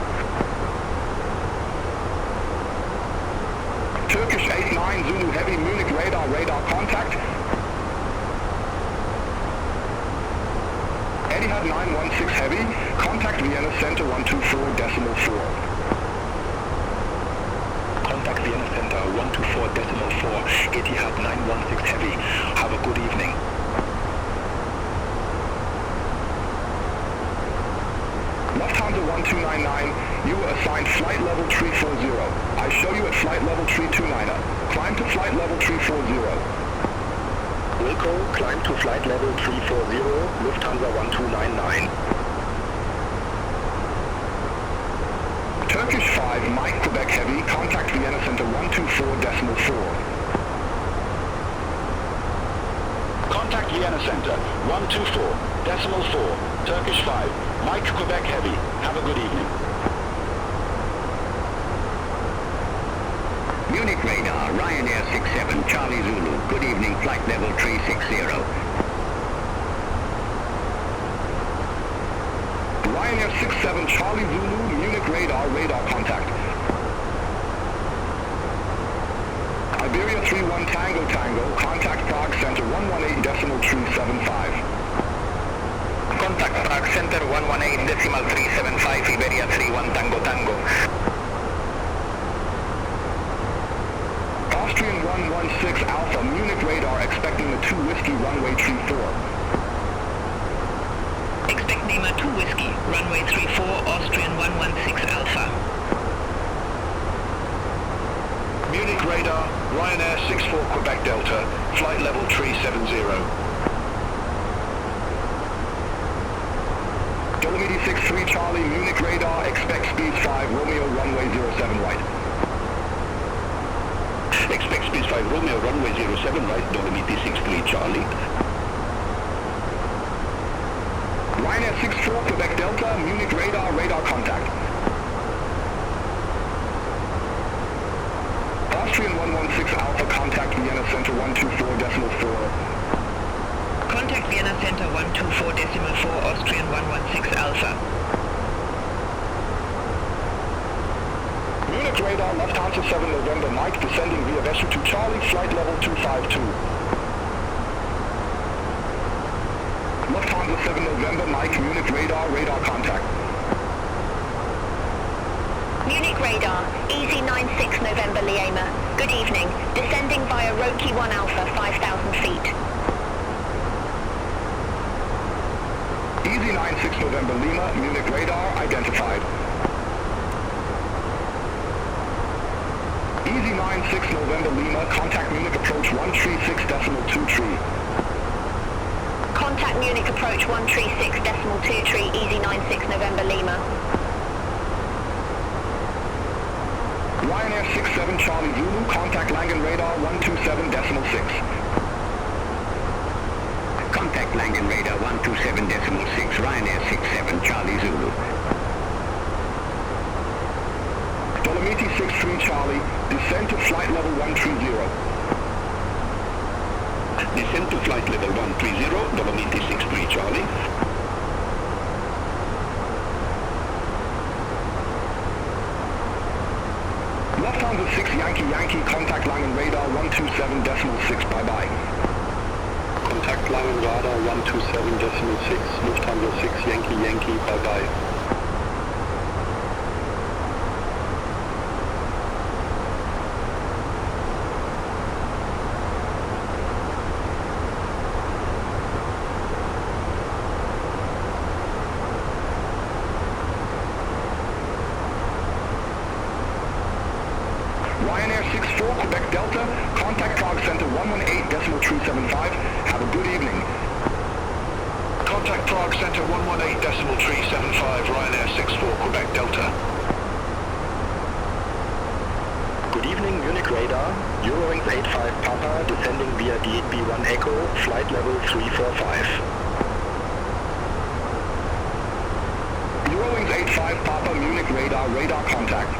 Speaker 5: Turkish 89 Zulu Heavy, Munich radar, radar contact. Etihad 916 Heavy, contact Vienna Center 124.4. Contact Vienna Center 124.4, Etihad 916 Heavy. Have a good evening. Lufthansa 1299, you were assigned flight level 340. I show you at flight level 329er. Climb to flight level 340. Wilco, climb to flight level 340, Lufthansa 1299. Turkish 5, Mike Quebec Heavy, contact Vienna Center 124.4.
Speaker 9: Contact Vienna Center 124.4, Turkish 5, Mike Quebec Heavy. Have a good evening.
Speaker 16: Munich radar, Ryanair 67, Charlie Zulu. Good evening, flight level 360.
Speaker 5: Ryanair 67, Charlie Zulu, Munich radar, radar contact. Iberia 31 Tango Tango, contact Prague Center 118.375.
Speaker 6: Contact Prague Center 118.375, Iberia 31 Tango Tango.
Speaker 5: Austrian 116 Alpha, Munich radar, expecting the 2 Whiskey runway 34.
Speaker 4: Expect Lima 2 Whiskey, runway 34, Austrian 116 Alpha.
Speaker 9: Munich radar, Ryanair 64 Quebec Delta, flight level 370.
Speaker 5: Dolomiti 63 Charlie, Munich radar, expect speed 5, Romeo runway 07 right.
Speaker 6: Expect speed 5 Romeo, runway 07 right, Dolomiti 63 Charlie.
Speaker 5: Ryanair 64 Quebec Delta, Munich radar, radar contact. Austrian 116 Alpha, contact Vienna Center 124.4.
Speaker 4: Contact Vienna Center 124.4, Austrian 116 Alpha.
Speaker 5: Munich radar, Lufthansa 7 November Mike, descending via Vessu to Charlie, flight level 252. Lufthansa 7 November Mike, Munich radar, radar contact.
Speaker 17: Munich radar, Easy 96 November Lima. Good evening. Descending via Roki 1 Alpha, 5,000 feet.
Speaker 5: Easy 96 November Lima, Munich radar, identified. Easy 96 November Lima, contact Munich approach 136.23.
Speaker 17: Contact Munich approach 136.23, Easy 96 November Lima.
Speaker 5: Ryanair 67 Charlie Zulu, contact Langen radar 127.6.
Speaker 16: Contact Langen radar 127.6, Ryanair 67 Charlie Zulu.
Speaker 5: Dolomiti 63 Charlie, descend to flight level 130.
Speaker 6: Descend to flight level 130, Dolomiti 63 Charlie.
Speaker 5: Lufthansa 6 Yankee Yankee, contact Langen radar 127.6, bye-bye.
Speaker 6: Contact Langen radar 127.6, Lufthansa 6 Yankee Yankee, bye-bye.
Speaker 5: Ryanair 64, Quebec Delta, contact Prague Center 118.375. Have a good evening.
Speaker 9: Contact Prague Center 118.375, Ryanair 64, Quebec Delta.
Speaker 5: Good evening, Munich radar. Eurowings 85 Papa, descending via D8B1 Echo, flight level 345. Eurowings 85 Papa, Munich radar, radar contact.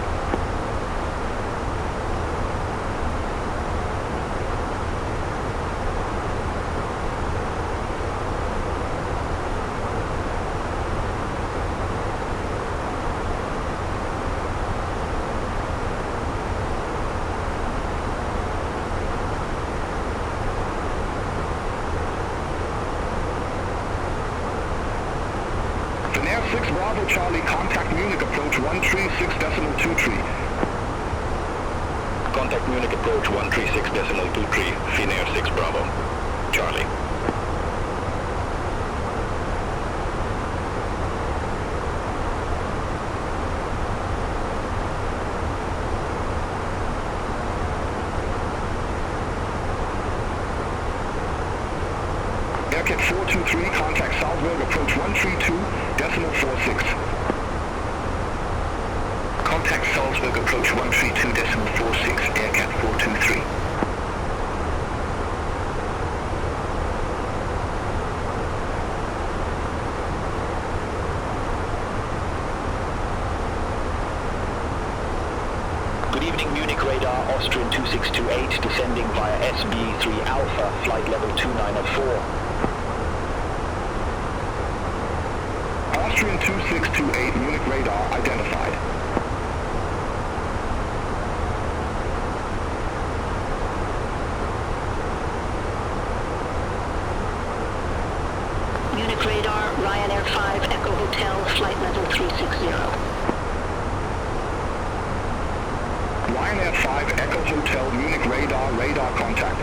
Speaker 5: Finnair 6 Bravo Charlie, contact Munich approach 136.23.
Speaker 6: Contact Munich approach 136.23, Finnair 6 Bravo, Charlie.
Speaker 5: Aircat 423, contact Salzburg approach 132.46.
Speaker 6: Contact Salzburg approach 132.46, Aircat 423.
Speaker 9: Good evening, Munich radar, Austrian 2628, descending via SB3 Alpha, flight level 2904.
Speaker 5: Austrian 2628, Munich radar identified.
Speaker 8: Munich radar, Ryanair 5 Echo Hotel, flight level 360.
Speaker 5: Ryanair 5 Echo Hotel, Munich radar, radar contact.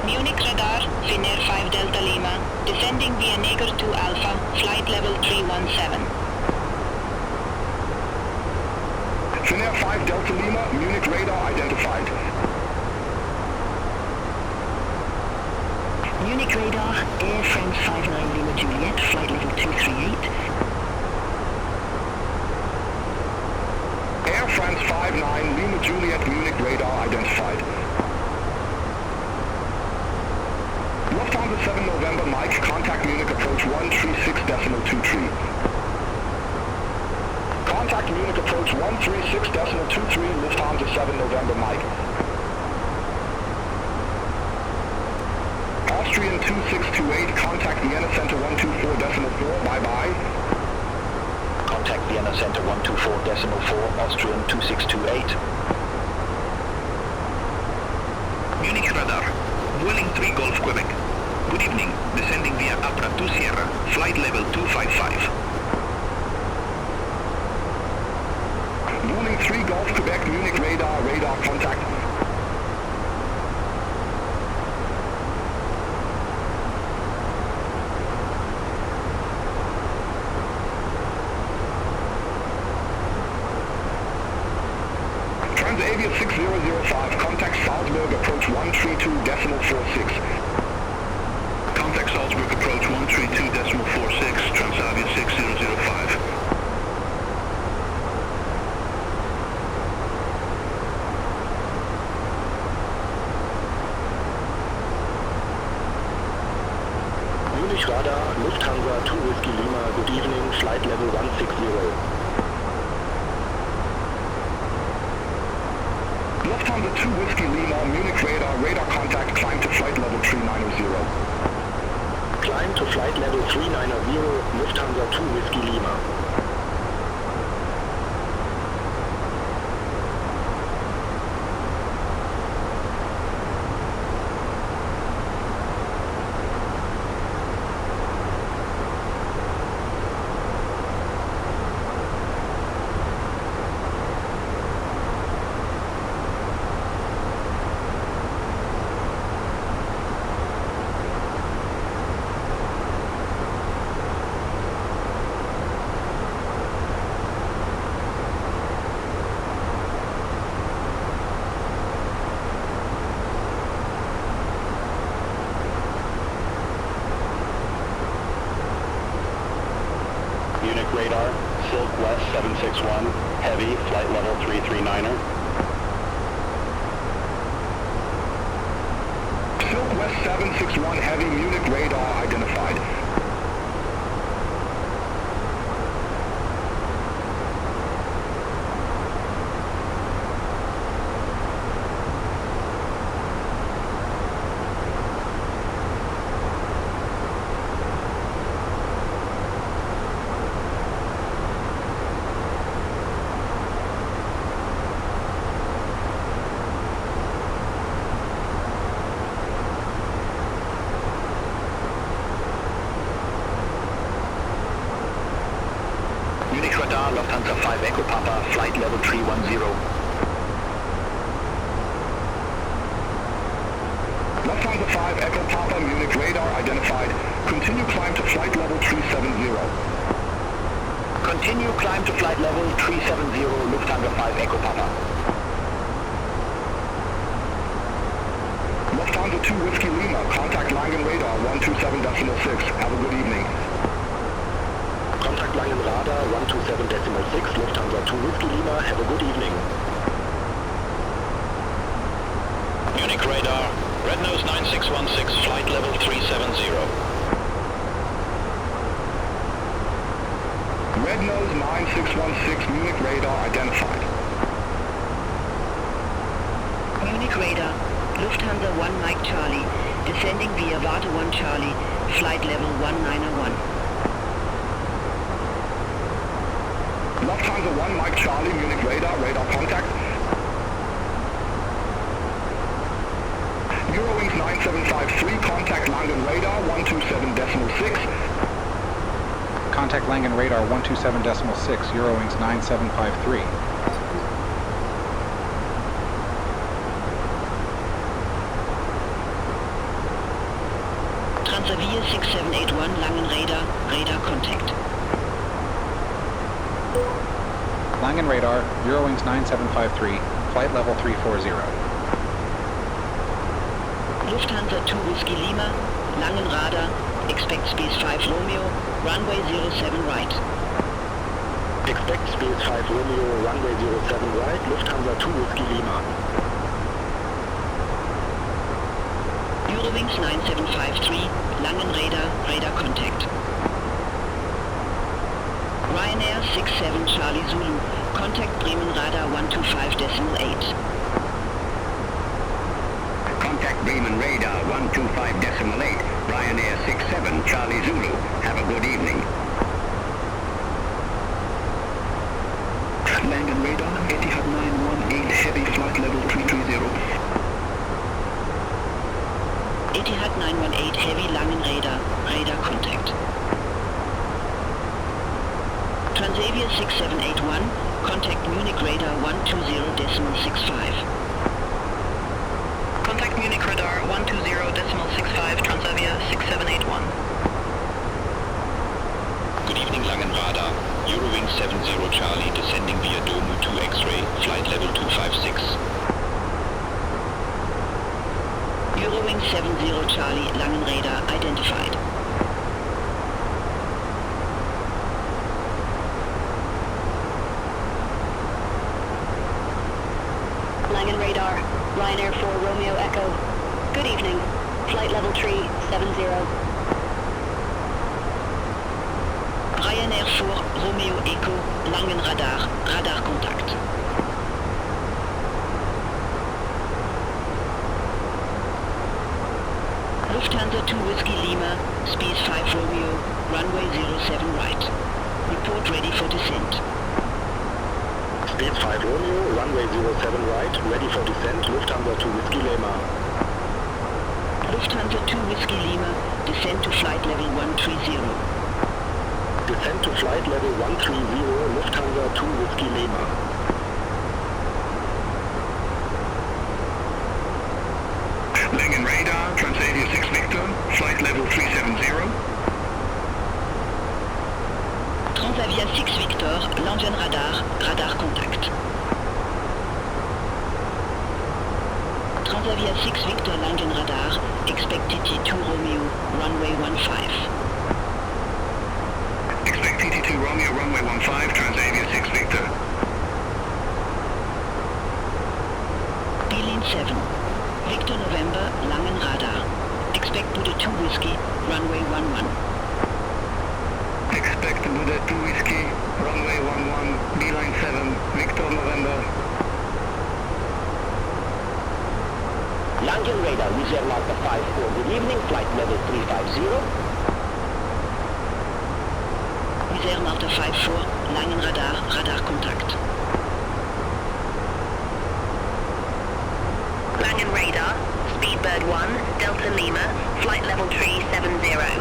Speaker 4: Munich radar, Finnair 5 Delta Lima, descending via Neger 2 Alpha, flight level 317.
Speaker 5: Finnair 5 Delta Lima, Munich radar identified.
Speaker 8: Munich radar, Air France 59 Lima Juliet, flight level 238.
Speaker 5: Air France 59 Lima Juliet, Munich radar identified. Lufthansa 7 November Mike, contact Munich approach 136.23. Contact Munich approach 136.23, Lufthansa 7 November Mike. Austrian 2628, contact Vienna Center 124.4, bye-bye.
Speaker 9: Contact Vienna Center 124.4, Austrian 2628.
Speaker 6: Munich radar, Vueling 3 Golf Quebec. Good evening, descending via Apra 2 Sierra, flight level 255.
Speaker 5: Vueling 3 Golf Quebec, Munich radar, radar contact. Transavia 6005, contact Salzburg approach 132.46.
Speaker 6: Contact Salzburg approach 132.46, Transavia 6005.
Speaker 5: Munich radar, Lufthansa 2 Whiskey Lima, good evening, flight level 160. Lufthansa 2 Whiskey Lima, Munich radar, radar contact, climb to flight level 390. Climb to flight level 390, Lufthansa 2 Whiskey Lima.
Speaker 9: Munich radar, Silk West 761, heavy, flight level 339er.
Speaker 5: Silk West 761 heavy, Munich radar identified.
Speaker 9: Munich radar, Lufthansa 5 Echo Papa, flight level 310.
Speaker 5: Lufthansa 5 Echo Papa, Munich radar identified. Continue climb to flight level 370.
Speaker 9: Continue climb to flight level 370, Lufthansa 5 Echo Papa.
Speaker 5: Lufthansa 2 Whiskey Lima, contact Langen radar 127.6. Have a good evening.
Speaker 9: Contact Langen radar 127.6, Lufthansa 2 Whiskey Lima, have a good evening. Munich radar, Red Nose 9616, flight level 370.
Speaker 5: Red Nose 9616, Munich radar identified.
Speaker 4: Munich radar, Lufthansa 1 Mike Charlie, descending via Warte 1 Charlie, flight level 191.
Speaker 5: Lufthansa 1 Mike Charlie, Munich radar, radar contact. Eurowings 9753, contact Langen radar 127.6.
Speaker 3: Contact Langen radar 127.6, Eurowings 9753.
Speaker 4: Transavia 6781, Langen radar, radar contact.
Speaker 3: Langen radar, Eurowings 9753, flight level 340.
Speaker 4: Lufthansa 2 Whiskey Lima, Langen radar, expect space 5 Romeo, runway 07 right.
Speaker 5: Expect space 5 Romeo, runway 07 right, Lufthansa 2 Whiskey Lima.
Speaker 4: Eurowings 9753, Langen radar, radar contact. Ryanair 67 Charlie Zulu, contact Bremen radar 125.8.
Speaker 16: Contact Bremen radar 125.8, Ryanair 67 Charlie Zulu. Have a good evening.
Speaker 15: Langen radar, Etihad 918 heavy, flight level 330.
Speaker 4: Etihad 918 heavy, Langen radar, radar contact. Transavia 6781, contact Munich radar 120.65. Contact Munich radar 120.65, Transavia 6781.
Speaker 9: Good evening, Langen radar. Eurowings 70 Charlie, descending via Domu 2 X-ray, flight level 256.
Speaker 4: Eurowings 70 Charlie, Langen radar identified.
Speaker 17: Langen radar, Ryanair 4 Romeo Echo. Good evening. Flight level 370.
Speaker 4: Ryanair 4 Romeo Echo, Langen radar, radar contact. Lufthansa 2 Whiskey Lima, space 5 Romeo, runway 07 right. Report ready for descent.
Speaker 5: Space 5 Romeo, runway 07 right, ready for descent, Lufthansa 2 Whiskey Lima.
Speaker 4: Lufthansa 2 Whiskey Lima, descend to flight level 130.
Speaker 5: Descent to flight level 130, Lufthansa 2 Whiskey Lima.
Speaker 15: Langen radar, Transavia 6 Victor, flight level 370.
Speaker 4: Transavia 6 Victor, Langen radar, radar contact. Transavia 6 Victor, Langen radar, expect TT2 Romeo, runway 15.
Speaker 15: Expect TT2 Romeo. 2 Whiskey, runway 11, beeline 7, Victor November.
Speaker 9: Langen radar, Wizard Malta 54, good evening, flight level 350.
Speaker 8: Wizard Malta 54, Langen Radar, Radarkontakt.
Speaker 17: Langen Radar, Speedbird 1, Delta Lima, flight level 370.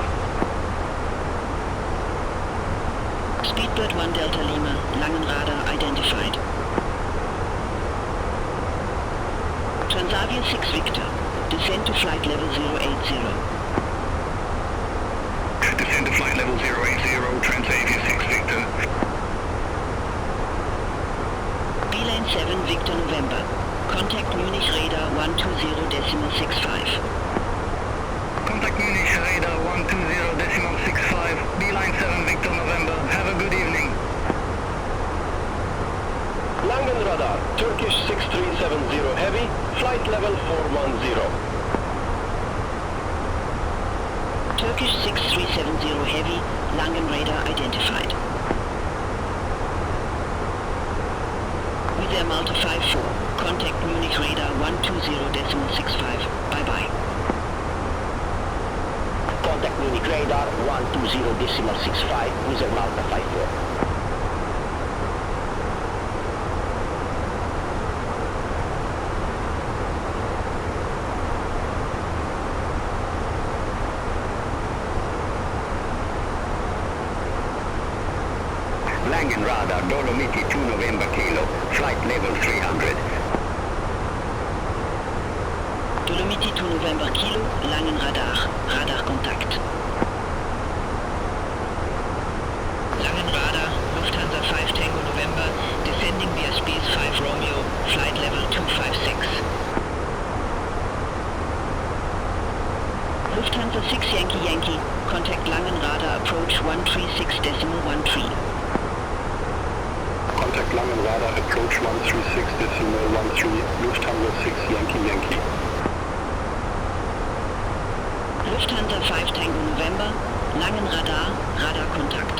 Speaker 8: Speedbird 1 Delta Lima, Langen Radar identified. Transavia 6 Victor, descend to flight level 080.
Speaker 15: Descend to flight level 080, Transavia 6 Victor.
Speaker 8: Beeline 7 Victor November, contact Munich radar 120.65.
Speaker 15: Contact Munich radar 120.65, beeline 7 Victor November. Have a good evening.
Speaker 6: Langen radar, Turkish 6370 heavy, flight level 410.
Speaker 8: Turkish 6370 heavy, Langen radar identified. With Air Malta 54, contact Munich radar 120.65. Bye-bye.
Speaker 9: Contact Munich radar 120.65, Wizard Malta 54.
Speaker 16: Langen radar, Dolomiti 2 November Kilo, flight level 300.
Speaker 8: Dolomiti 2 November Kilo, Langen Radar, Radarkontakt. Langen Radar, Lufthansa 5 Tango November, descending via Space 5 Romeo, flight level 256. Lufthansa 6 Yankee Yankee, contact Langen Radar approach 136.13.
Speaker 5: Contact Langen Radar approach 136.13, Lufthansa 6 Yankee Yankee.
Speaker 8: Lufthansa 5 Tango November, Langen Radar, Radarkontakt.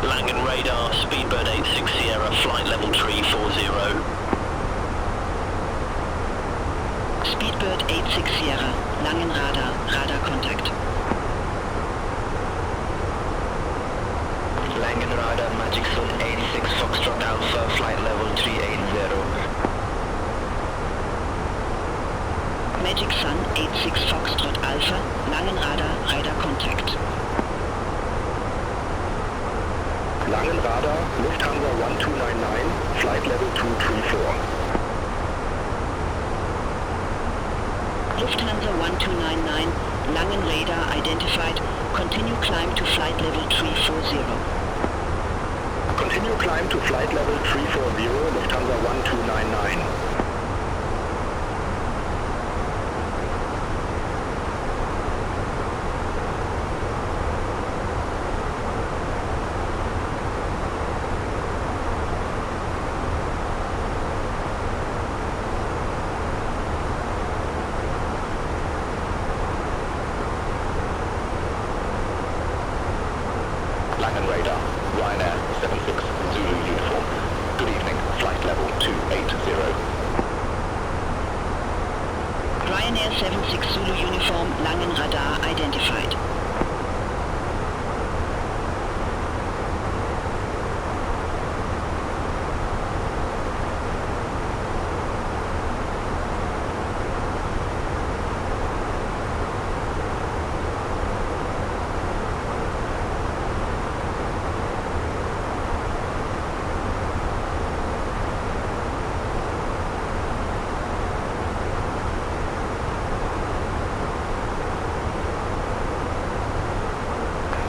Speaker 9: Langen radar, Speedbird 86 Sierra, flight level 340.
Speaker 8: Speedbird 86 Sierra, Langen Radar, Radarkontakt.
Speaker 6: Langen radar, Magic Sun 86 Foxtrot Alpha, flight level 380.
Speaker 8: Magic Sun 86 Foxtrot Alpha, Langen Radar, Radarkontakt.
Speaker 5: Langen Radar, Lufthansa 1299, flight level 234.
Speaker 8: Lufthansa 1299, Langen Radar identified, continue climb to flight level 340.
Speaker 5: Continue climb to flight level 340, Lufthansa 1299.
Speaker 6: Langen radar, Ryanair 76 Zulu uniform. Good evening, flight level 280.
Speaker 8: Ryanair 76 Zulu uniform, Langen Radar identified.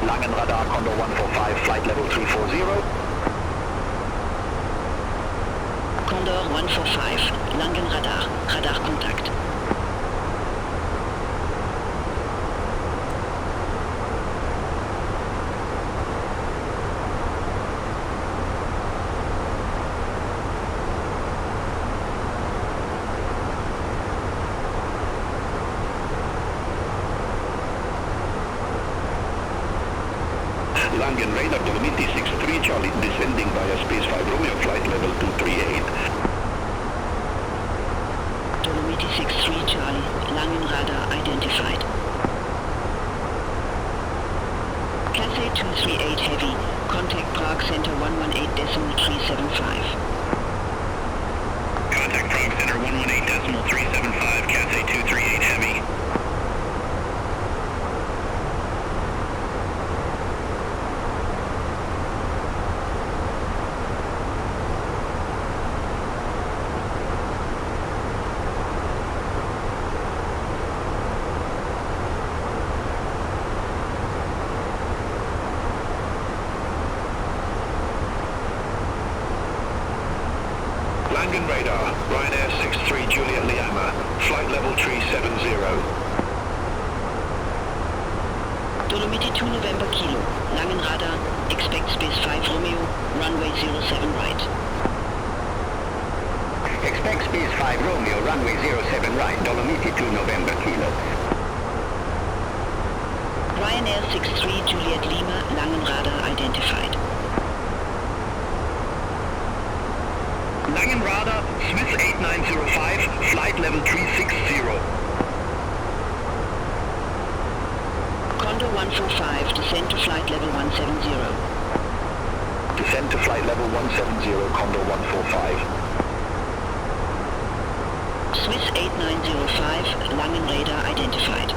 Speaker 6: Langen radar, Condor 145, flight level 340.
Speaker 8: Condor 145, Langen Radar, Radarkontakt.
Speaker 6: Langen radar Dolomiti 63 Charlie descending via Space 5 Romeo flight level 238.
Speaker 8: Dolomiti 63 Charlie, Langen radar identified. Cathay 238 Heavy, contact Prague Center 118.375.
Speaker 9: Contact Prague Center 118.375, Cathay 238 Heavy.
Speaker 6: Langen radar, Ryanair 63 Juliet Lima, flight level 370.
Speaker 8: Dolomiti 2 November Kilo, Langen radar, expect Space 5 Romeo, runway 07 right.
Speaker 16: Expect Space 5 Romeo, runway 07 right, Dolomiti 2 November Kilo.
Speaker 8: Ryanair 63 Juliet Lima, Langen radar identified.
Speaker 5: Langen radar, Swiss 8905, flight level 360.
Speaker 8: Condor 145, descend to flight level 170.
Speaker 9: Descend to flight level 170, Condor 145.
Speaker 8: Swiss 8905, Langen radar identified.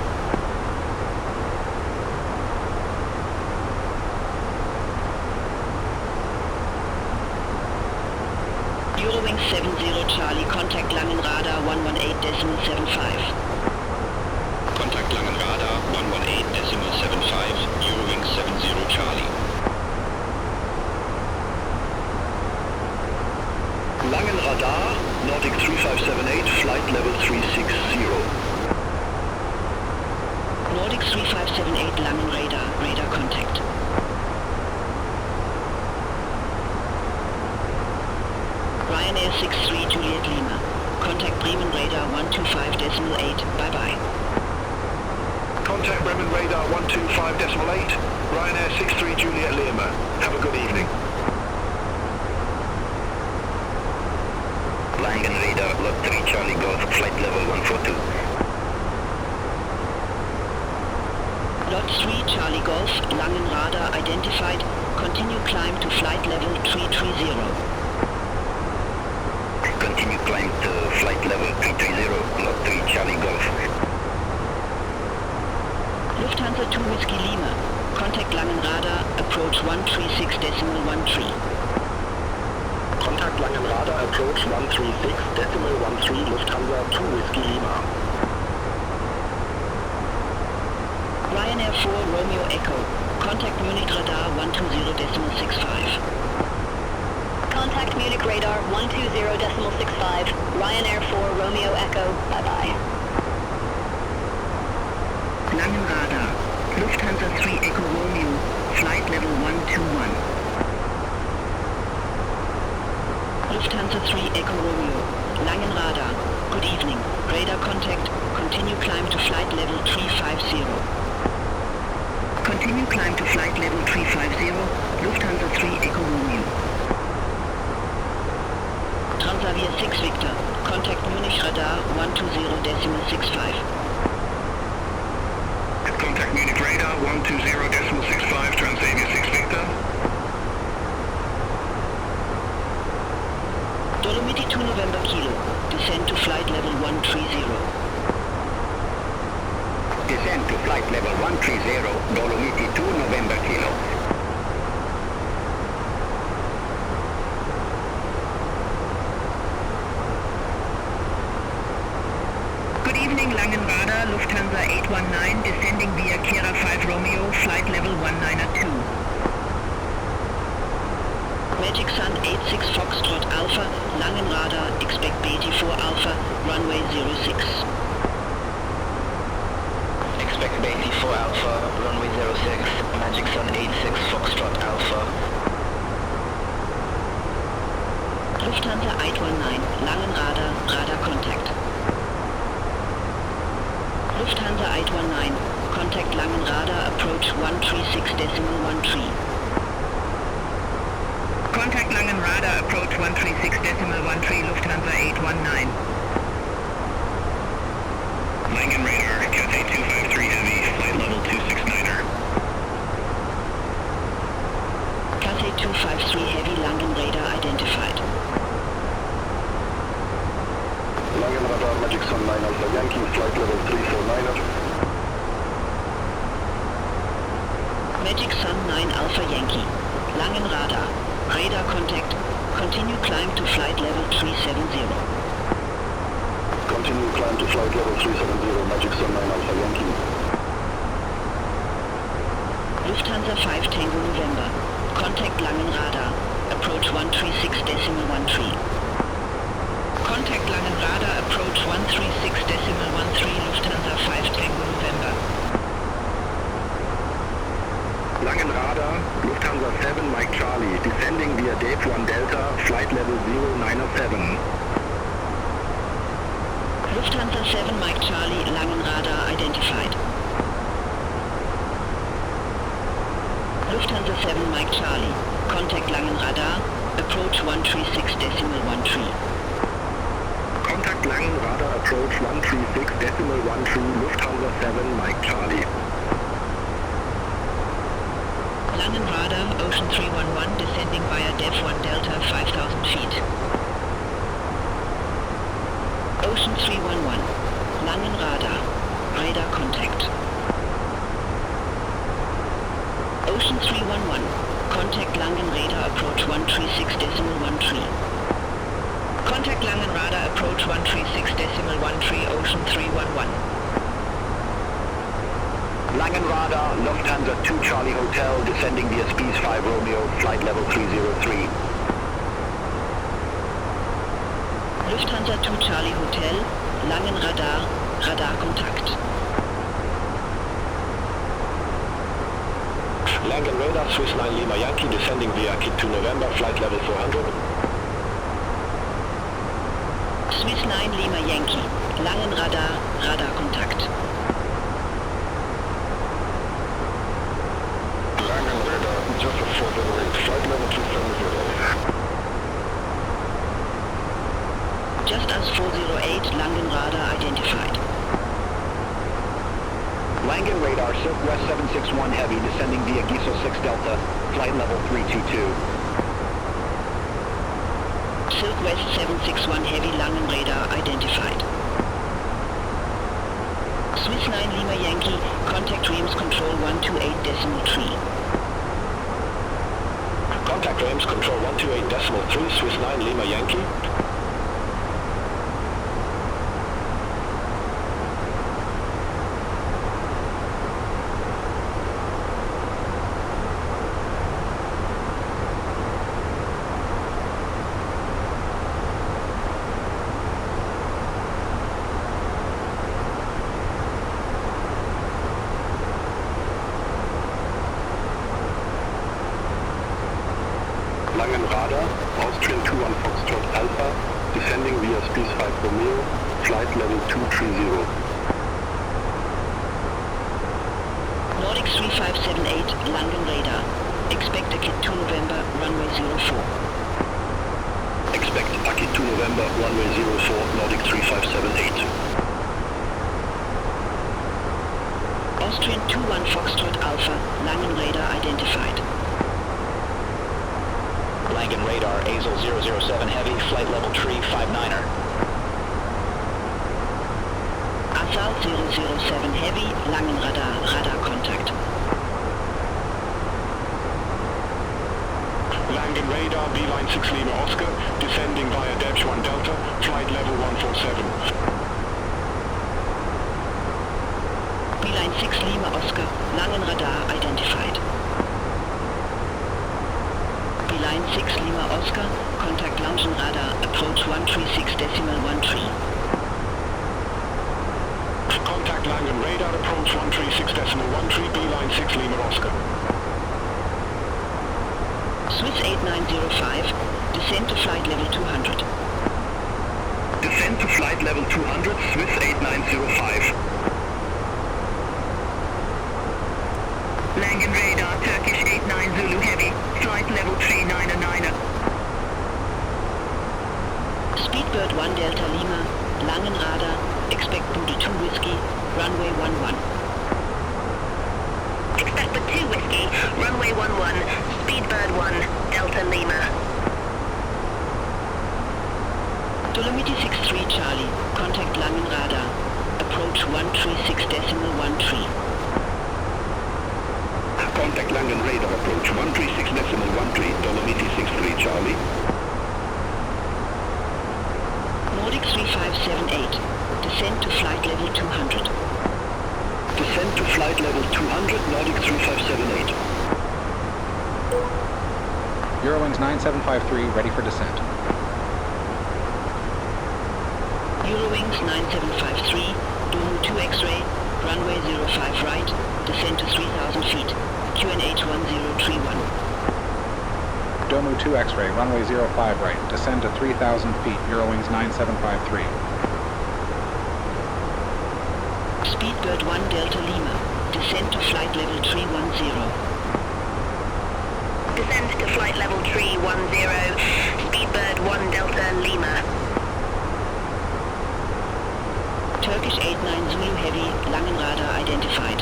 Speaker 8: Eurowings 70 Charlie, contact Langen radar 118.75.
Speaker 9: Contact Langen radar 118.75, Eurowings 70 Charlie.
Speaker 5: Langen radar, Nordic 3578, flight level 360.
Speaker 8: Nordic 3578 Langen radar, radar contact. Ryanair 63 Juliet Lima, contact Bremen radar 125.8, bye-bye.
Speaker 5: Contact Bremen radar 125.8, Ryanair 63 Juliet Lima. Have a good evening.
Speaker 6: Langen radar, Lot 3 Charlie Golf, flight level 142.
Speaker 8: Lot 3 Charlie Golf, Langen radar identified, continue climb to flight level 330.
Speaker 6: Continue climb to flight level 330, Lot 3 Charlie Golf.
Speaker 8: Lufthansa 2 Whiskey Lima, contact Langen radar, approach 136.13.
Speaker 5: Contact Langen radar, approach 136.13, Lufthansa 2 Whiskey Lima.
Speaker 8: Ryanair 4 Romeo Echo, contact Munich radar 120.65.
Speaker 17: Contact Munich radar 120.65, Ryanair 4 Romeo Echo, bye-bye.
Speaker 8: Langen radar, Lufthansa 3 Echo Romeo, flight level 121. Lufthansa 3 Echo Romeo, Langen radar, good evening, radar contact, continue climb to flight level 350. Continue climb to flight level 350, Lufthansa 3 Echo Romeo. Transavia 6 Victor, contact Munich radar 120.65.
Speaker 5: Contact Munich radar 120.65, Transavia 6 Victor.
Speaker 8: Dolomiti 2 November Kilo, descend to flight level 130.
Speaker 16: Descend to flight level 130, Dolomiti 2 November Kilo.
Speaker 4: Good evening, Langen radar, Lufthansa 819, descending via Kira 5 Romeo, flight level 192.
Speaker 8: Magic Sun 86 Foxtrot Alpha, Langen radar, expect BT4 Alpha, runway 06.
Speaker 12: Expect BT4 Alpha, runway 06, Magic Sun 86 Foxtrot Alpha.
Speaker 8: Lufthansa 819, Langen radar, radar contact. Lufthansa 819, contact Langen radar, approach 136.13.
Speaker 4: 136.13 Lufthansa 819.
Speaker 6: Langen radar, Cathay 253 Heavy, flight level 269er.
Speaker 8: Cathay 253 Heavy, Langen radar identified.
Speaker 5: Langen radar, Magic Sun 9 Alpha Yankee, flight level 349er.
Speaker 8: Magic Sun 9 Alpha Yankee, Langen radar, radar contact, continue climb to flight level 370.
Speaker 5: Continue climb to flight level 370, Magic Sun 9 Alpha Yankee.
Speaker 8: Lufthansa 5 Tango November, contact Langen radar, approach 136.13. Contact Langen radar, approach 136.13 Lufthansa 5 Tango November.
Speaker 5: Langen radar, Lufthansa 7 Mike Charlie, descending via Dave 1 Delta, flight level 097.
Speaker 8: Lufthansa 7 Mike Charlie, Langen radar identified. Lufthansa 7 Mike Charlie, contact Langen radar, approach 136.13.
Speaker 5: Contact Langen radar, approach 136.13, Lufthansa 7 Mike Charlie.
Speaker 8: Langen radar, Ocean 311, descending via Dev 1 Delta, 5,000 feet. Ocean 311, Langen radar, radar contact. Ocean 311, contact Langen radar, approach 136.13. Contact Langen radar, approach 136.13, Ocean 311.
Speaker 9: Langen radar, Lufthansa 2 Charlie Hotel, descending via Spies 5 Romeo, flight level 303.
Speaker 8: Lufthansa 2 Charlie Hotel, Langen radar, radar Kontakt.
Speaker 9: Langen radar, Swiss 9 Lima Yankee, descending via Kit 2 November, flight level 400.
Speaker 8: Swiss 9 Lima Yankee, Langen radar, radar Kontakt.
Speaker 5: Langen radar, Joseph 408, flight level 270.
Speaker 8: Just as 408, Langen radar identified.
Speaker 9: Langen radar, Silk West 761 Heavy, descending via Giso 6 Delta, flight level 322.
Speaker 8: Silk West 761 Heavy, Langen radar identified. Swiss 9 Lima Yankee, contact Reims control 128.3.
Speaker 9: Contact Reims control 128.3, Swiss 9 Lima Yankee.
Speaker 5: Langen radar, Austrian 21 Foxtrot Alpha, descending via Spies 5 Romeo, flight level 230.
Speaker 8: Nordic 3578, Langen radar. Expect a Kit 2 November, runway 04.
Speaker 5: Expect Aki 2 November, runway 04, Nordic 3578.
Speaker 8: Austrian 21 Foxtrot Alpha, Langen radar identified.
Speaker 9: Langen radar, Azul 007 Heavy, flight level 359er.
Speaker 8: Azul 007 Heavy, Langen radar, radar contact.
Speaker 9: Langen radar, Beeline 6 Lima Oscar, descending via Debs 1 Delta, flight level 147.
Speaker 8: Beeline 6 Lima Oscar, Langen radar identified. Beeline 6 Lima Oscar, contact Langen radar, approach 136.13.
Speaker 9: Contact Langen radar, approach 136.13, Beeline 6 Lima Oscar.
Speaker 8: Swiss 8905, descend to flight level 200.
Speaker 5: Descend to flight level 200, Swiss 8905.
Speaker 4: Langen radar, Turkish 89 Zulu Heavy, flight level 399er.
Speaker 8: 1 Delta Lima, Langenradar, expect Bude 2 Whiskey, runway 11.
Speaker 17: Expect the 2 Whiskey, runway 11, Speedbird 1, Delta Lima.
Speaker 8: Dolomiti 63 Charlie, contact Langenradar, approach 136.13.
Speaker 6: Contact Langen radar approach 136.13, Dolomiti 63 Charlie.
Speaker 8: Nordic 3578, descend to flight level 200.
Speaker 9: Descend to flight level 200, Nordic 3578.
Speaker 3: Eurowings 9753, ready for descent.
Speaker 8: Eurowings 9753, Domo 2 X-ray, runway 05 right, descend to 3000 feet, QNH 1031.
Speaker 3: Domu 2 X-ray, runway 05 right, descend to 3,000 feet, Eurowings 9753.
Speaker 8: Speedbird 1 Delta Lima, descend to flight level 310.
Speaker 17: Descend to flight level 310, Speedbird 1 Delta Lima.
Speaker 8: Turkish 89 Zulu Heavy, Langenradar identified.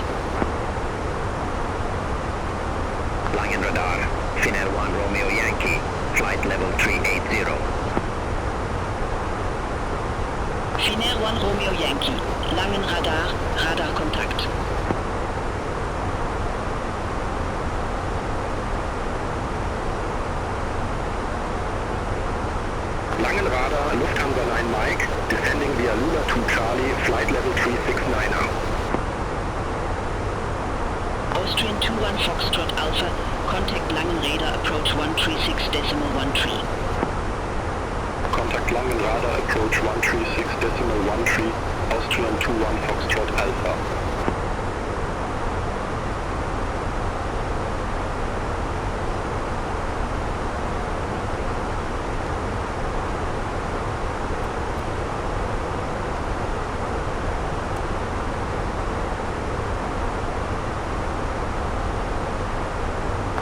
Speaker 16: Langenradar, Finnair 1 Romeo Yankee, flight level 380.
Speaker 8: Finnair 1 Romeo Yankee, Langenradar, Radar Kontakt.
Speaker 5: Langenradar, Lufthansa 9 Mike, descending via Luna 2 Charlie, flight level 369er.
Speaker 8: Austrian 21 Foxtrot Alpha, contact Langenradar approach 136.13.
Speaker 5: Contact Langenradar approach 136.13, Austrian 21 Foxtrot Alpha.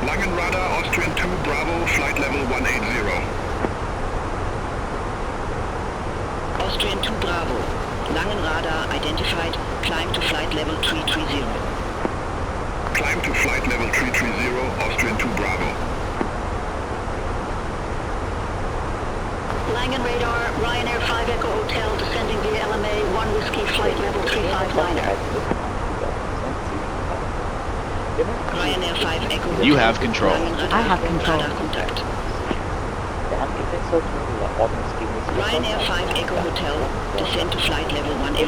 Speaker 5: Langenradar, Austrian 2 Bravo, flight level 180.
Speaker 8: Austrian 2 Bravo, Langenradar identified, climb to flight level 330.
Speaker 5: Climb to flight level 330, Austrian 2 Bravo.
Speaker 17: Langenradar, Ryanair 5 Echo Hotel, descending via LMA 1 Whiskey, flight level 359er.
Speaker 8: Ryanair 5 Echo Hotel.
Speaker 10: You have control.
Speaker 11: I have control.
Speaker 8: Radar Kontakt. Ryanair 5 Echo Hotel, descend to flight level 180.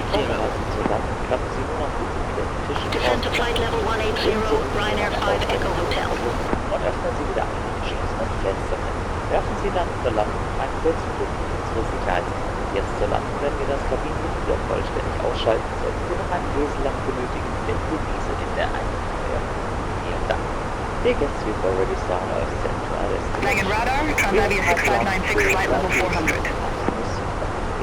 Speaker 17: Descend to flight level 180, Ryanair 5 Echo Hotel.
Speaker 7: Und öffnen Sie wieder abgeschlossene Fenster. Werfen Sie dann zur Landung einen kurzen Blick in unsere Sicherheit. Jetzt zur Landung werden wir das Kabinenlicht wieder vollständig ausschalten. Sollten Sie noch einen Leselamp benötigen, finden Sie diese in der Eingangssteuerung. Vielen Dank. Dear guests, we've already started our descent to our destination.
Speaker 17: Langenradar, Transavia 6596, flight level 400.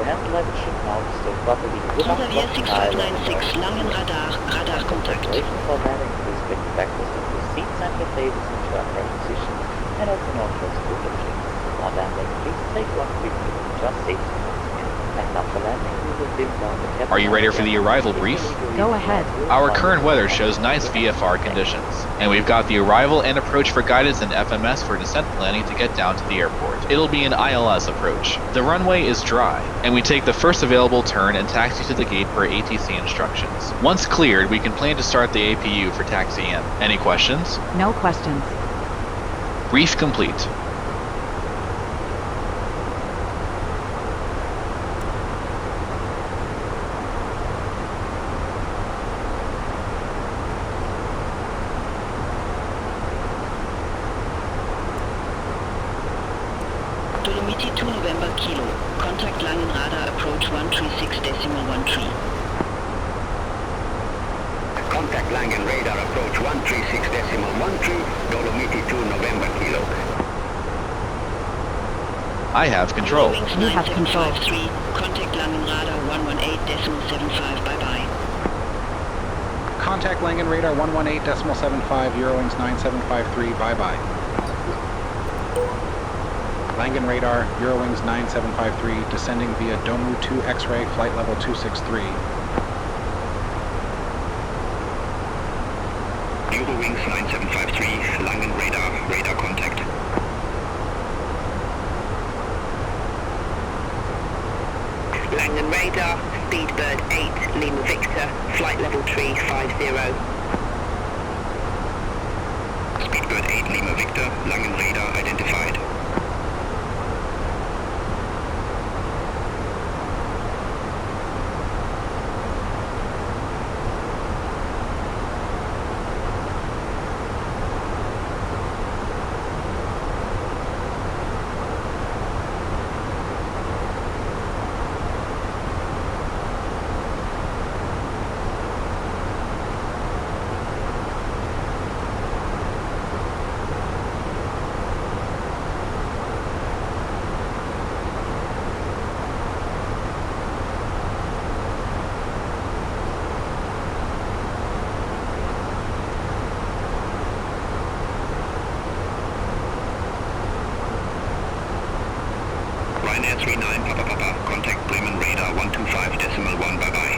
Speaker 7: Your hand level should now be stored properly.
Speaker 8: Transavia 6596, Langenradar, Radar Kontakt.
Speaker 7: Preparation for landing, please bring the backwards of your seats and your tables into upright position and open or close the window shades. On landing, please take one quick look into our safety notes. And after landing, we will dim down the cabin.
Speaker 10: Are you ready for the arrival brief?
Speaker 11: Go ahead.
Speaker 10: Our current weather shows nice VFR conditions, and we've got the arrival and approach for guidance and FMS for descent planning to get down to the airport. It'll be an ILS approach. The runway is dry, and we take the first available turn and taxi to the gate per ATC instructions. Once cleared, we can plan to start the APU for taxi in. Any questions?
Speaker 11: No questions.
Speaker 10: Brief complete.
Speaker 8: Dolomiti 2 November Kilo, contact Langenradar approach 136.13.
Speaker 16: Contact Langen radar approach 136.13, Dolomiti 2 November Kilo.
Speaker 10: I have control.
Speaker 8: Wings
Speaker 11: You have control.
Speaker 8: 9753, contact Langenradar 118.75, bye-bye.
Speaker 3: Contact Langen Radar 118.75, Eurowings 9753, bye-bye. Langen radar, Eurowings 9753, descending via Domu 2 X-ray, flight level 263.
Speaker 5: Eurowings 9753, Langen radar, radar contact.
Speaker 4: Langen radar, Speedbird 8, Lima Victor, flight level 350.
Speaker 5: Speedbird 8, Lima Victor, Langen radar identified. Ryanair 39 Papa Papa, contact Bremen radar 125.1, bye-bye.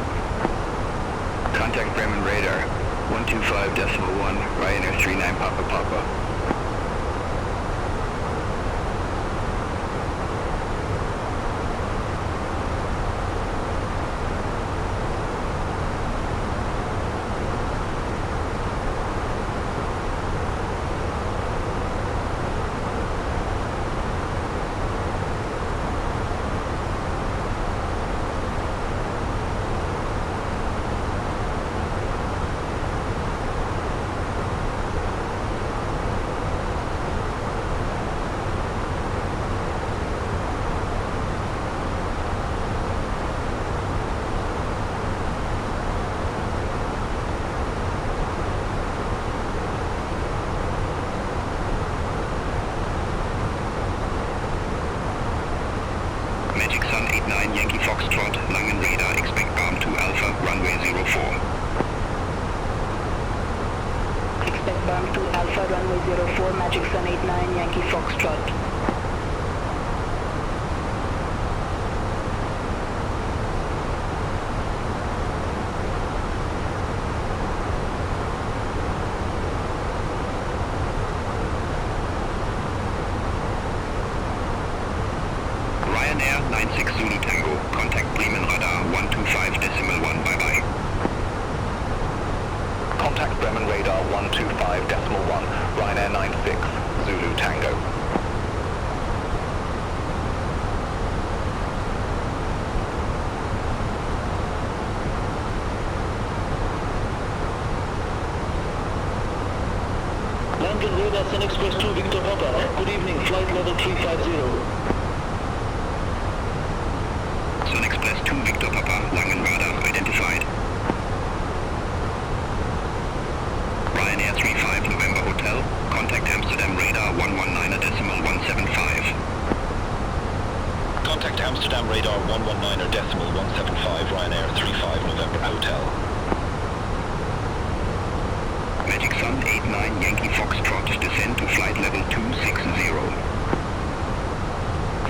Speaker 6: Contact Bremen radar 125.1, Ryanair 39 Papa Papa.
Speaker 5: Magic Sun 89 Yankee Foxtrot, Langen radar, expect arm 2 Alpha, runway 04.
Speaker 4: Expect berm 2 Alpha, runway 04, Magic Sun 89, Yankee Foxtrot.
Speaker 5: Ryanair 96 Zulu Tango, contact Bremen radar 125.1, bye-bye.
Speaker 9: Contact Bremen radar 125.1, Ryanair 96, Zulu Tango.
Speaker 15: Langen radar, Sun Express 2 Victor Papa, good evening, flight level 350.
Speaker 5: Sun Express 2 Victor Papa, Langen radar identified. Ryanair 35 November Hotel, contact Amsterdam radar 119.175.
Speaker 9: Contact Amsterdam radar 119.175, Ryanair 35 November Hotel.
Speaker 5: Magic Sun 89 Yankee Foxtrot, descend to flight level 260.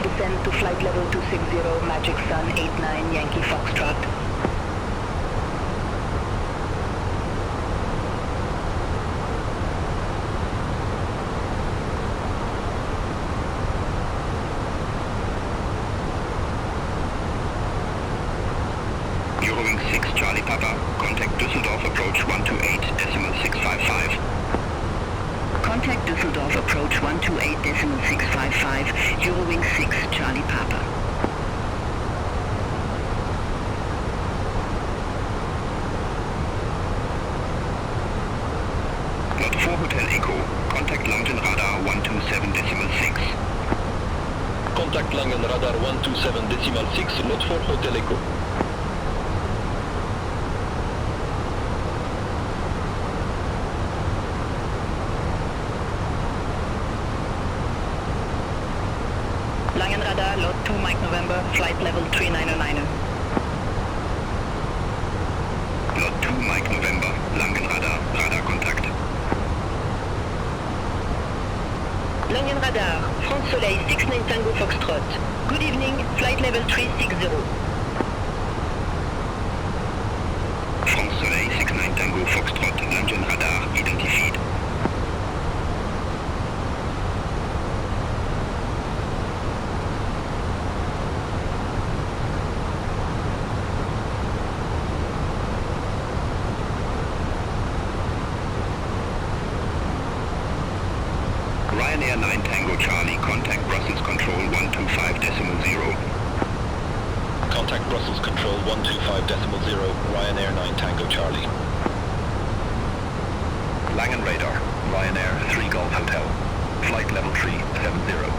Speaker 4: Descend to flight level 260, Magic Sun 89, Yankee Foxtrot.
Speaker 5: Eurowings 6 Charlie Papa, contact Düsseldorf approach 128.655.
Speaker 4: Contact Düsseldorf approach 128.655, Eurowings 6 Charlie Papa.
Speaker 5: Lot 4 Hotel Echo, contact Langen radar 127.6.
Speaker 9: Contact Langen radar 127.6, Lot 4 Hotel Echo.
Speaker 4: Langen radar, Lot 2 Mike November, flight level 3909.
Speaker 5: Lot 2 Mike November, Langen radar, radar contact.
Speaker 8: Langen Radar, France Soleil 69 Tango Foxtrot. Good evening, flight level 360.
Speaker 6: France Soleil 69 Tango Foxtrot, Langen Radar identified. Ryanair 9 Tango Charlie, contact Brussels Control 125.0.
Speaker 9: Contact Brussels Control 125.0, Ryanair 9 Tango Charlie.
Speaker 6: Langen Radar, Ryanair 3 Golf Hotel, flight level 370.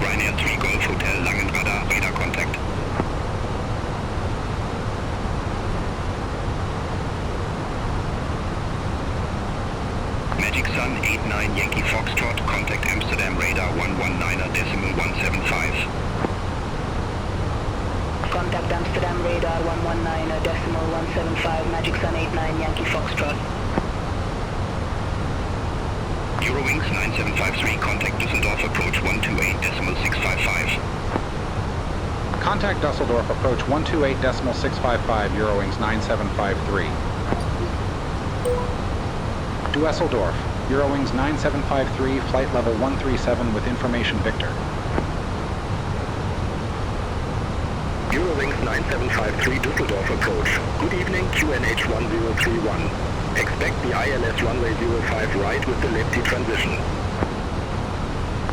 Speaker 6: Ryanair 3 Golf Hotel, Langen Radar contact. Magic Sun 89 Yankee Foxtrot, contact Amsterdam Radar 119.175.
Speaker 8: Contact Amsterdam Radar 119.175, Magic Sun 89 Yankee Foxtrot.
Speaker 6: Eurowings 9753, contact Düsseldorf approach 128.655.
Speaker 3: Contact Düsseldorf approach 128.655, Eurowings 9753. Düsseldorf, Eurowings 9753, flight level 137 with information Victor.
Speaker 5: Eurowings 9753 Düsseldorf approach. Good evening, QNH 1031. Expect the ILS runway 05 right with the lefty transition.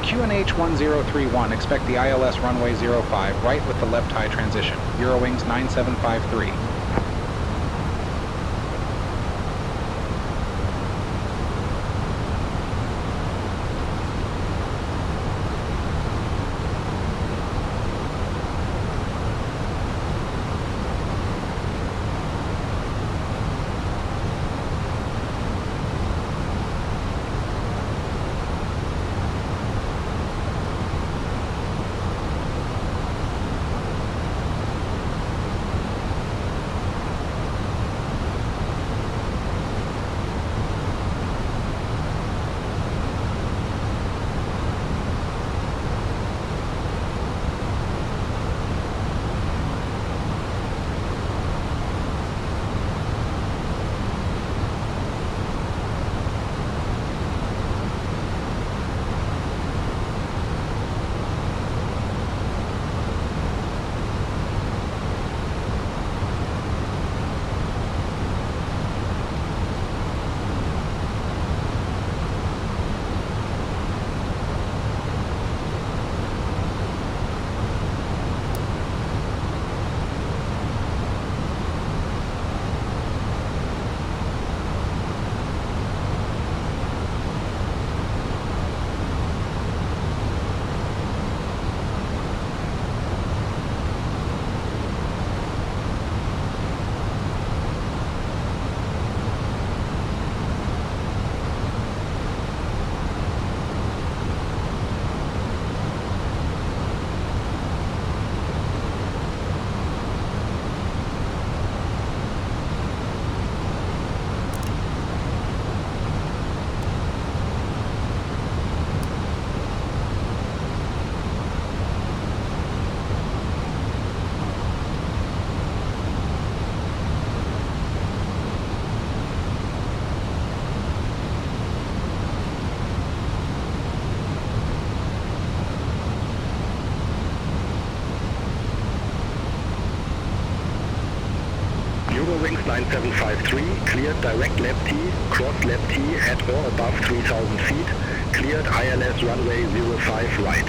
Speaker 3: QNH 1031, expect the ILS runway 05 right with the left high transition. Eurowings 9753.
Speaker 5: Eurowings 9753, cleared direct left T, cross left T at or above 3,000 feet, cleared ILS runway 05 right.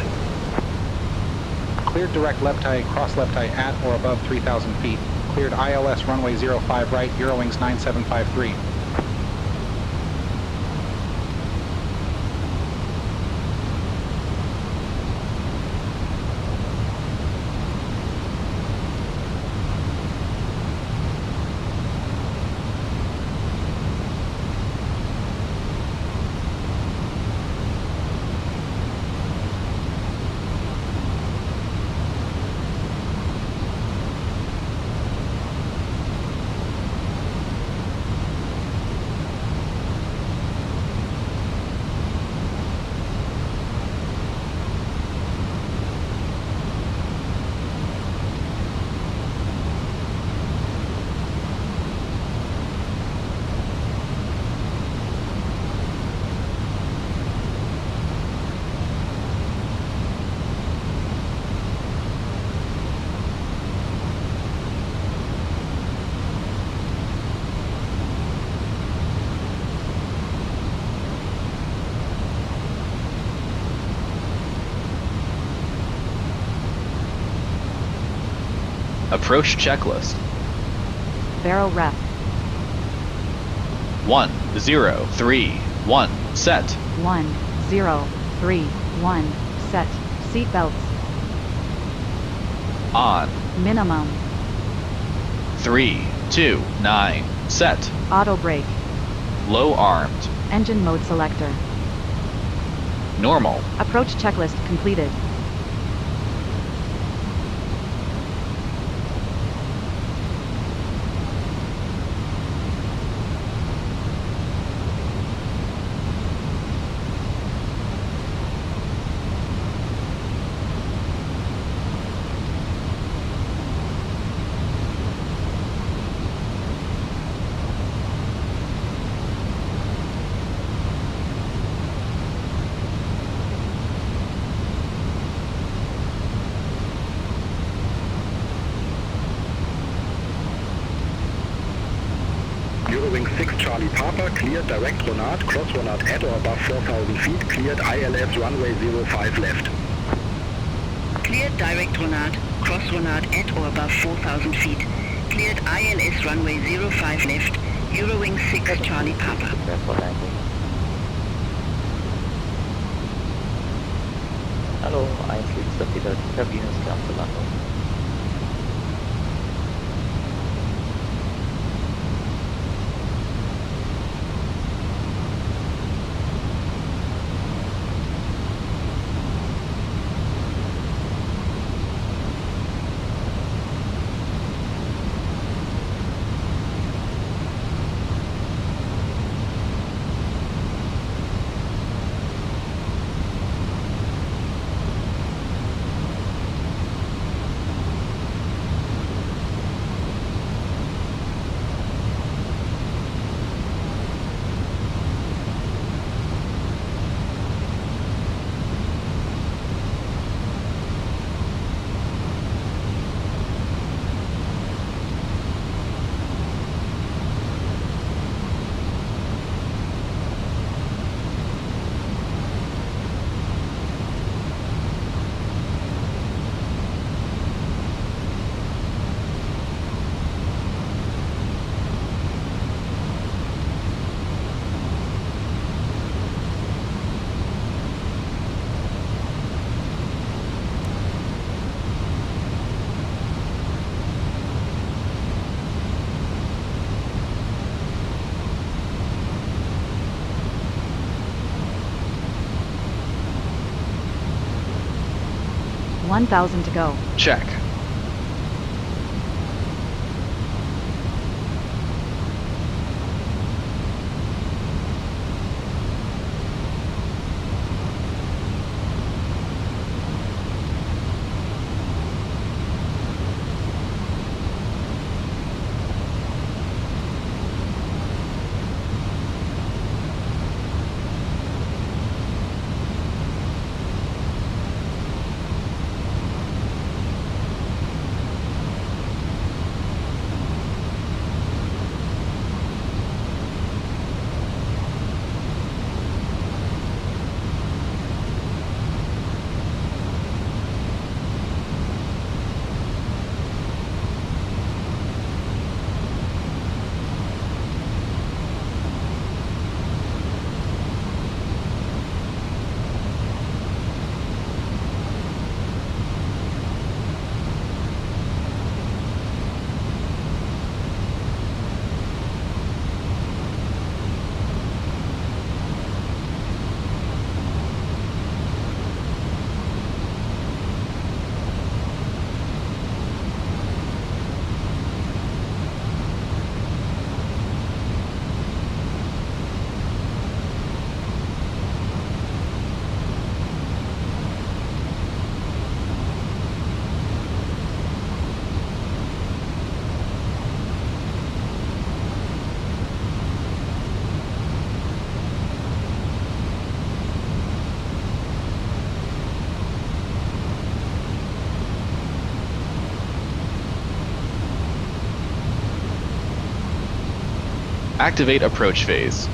Speaker 3: Cleared direct left high, cross left high at or above 3,000 feet. Cleared ILS runway 05 right, Eurowings 9753.
Speaker 10: Approach checklist.
Speaker 11: Barrel ref.
Speaker 10: 1, 0, 3, 1, set.
Speaker 11: 1, 0, 3, 1, set. Seatbelts.
Speaker 10: On.
Speaker 11: Minimum.
Speaker 10: 3, 2, 9, set.
Speaker 11: Auto brake.
Speaker 10: Low armed.
Speaker 11: Engine mode selector.
Speaker 10: Normal.
Speaker 11: Approach checklist completed.
Speaker 5: Eurowing 6 Charlie Papa, cleared direct Ronard, cross Ronard at or above 4,000 feet, cleared ILS runway 05 left.
Speaker 8: Cleared direct Ronard, cross Ronard at or above 4,000 feet. Cleared ILS runway 05 left, Eurowing 6 Charlie Papa.
Speaker 7: Hallo, 1 liebster Peter, die Kabine ist klar zur Landung.
Speaker 11: $1,000 to go.
Speaker 10: Check. Activate approach phase.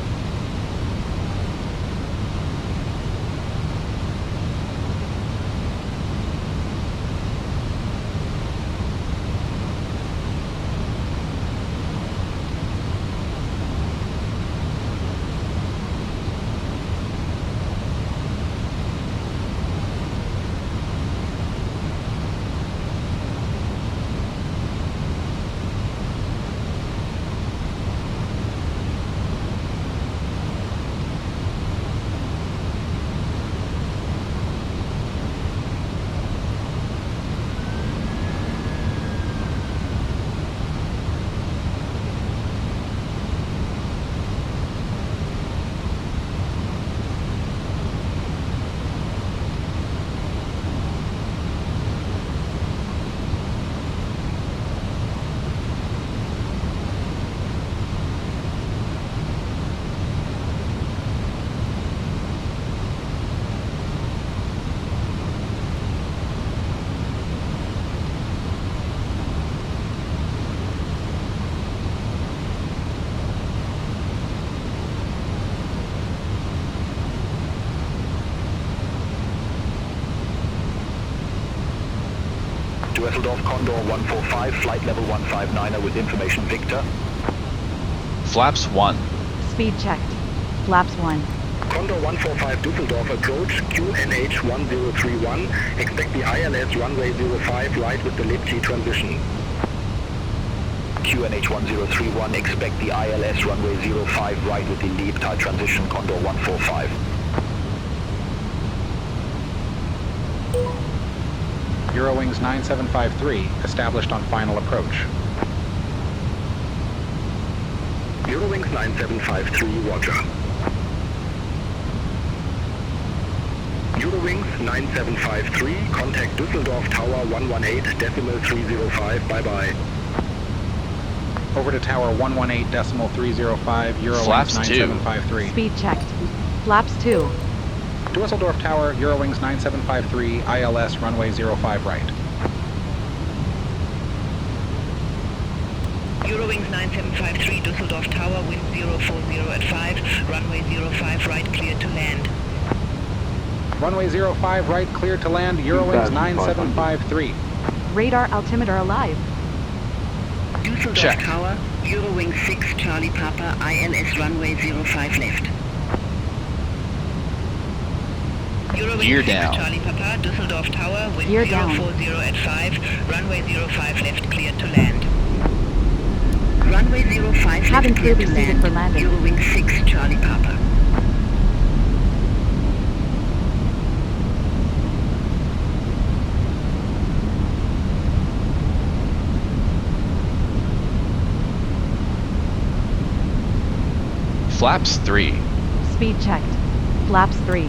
Speaker 9: Düsseldorf Condor 145, flight level 159er with information Victor.
Speaker 10: Flaps 1.
Speaker 11: Speed checked. Flaps 1.
Speaker 5: Condor 145 Düsseldorf approach QNH 1031. Expect the ILS runway 05 right with the LIBT transition.
Speaker 9: QNH 1031, expect the ILS runway 05 right with the LIBT transition Condor 145.
Speaker 3: Eurowings 9753, established on final approach.
Speaker 5: Eurowings 9753, roger. Eurowings 9753, contact Düsseldorf Tower 118.305, bye-bye.
Speaker 3: Over to Tower 118.305, Eurowings
Speaker 10: Flaps 2.
Speaker 3: 9753.
Speaker 11: Speed checked. Flaps 2.
Speaker 3: Düsseldorf Tower, Eurowings 9753, ILS runway 05 right.
Speaker 4: Eurowings 9753, Düsseldorf Tower, wind 040 at 5, runway 05 right, clear to land.
Speaker 3: Runway 05 right, clear to land, Eurowings 9753.
Speaker 11: Radar altimeter alive.
Speaker 8: Düsseldorf
Speaker 10: Check.
Speaker 8: Tower, Eurowing 6 Charlie Papa, ILS runway 05 left.
Speaker 4: Eurowings
Speaker 10: Gear
Speaker 4: 6
Speaker 10: down.
Speaker 4: Charlie Papa, Düsseldorf Tower, wind
Speaker 11: Gear down.
Speaker 4: 040 at 5, runway 05 left, clear to land.
Speaker 8: Runway 05
Speaker 11: Cabin
Speaker 8: left,
Speaker 11: crew
Speaker 8: clear to
Speaker 11: seated
Speaker 8: land.
Speaker 11: for landing.
Speaker 8: Eurowing 6 Charlie Papa.
Speaker 10: Flaps 3.
Speaker 11: Speed checked. Flaps 3.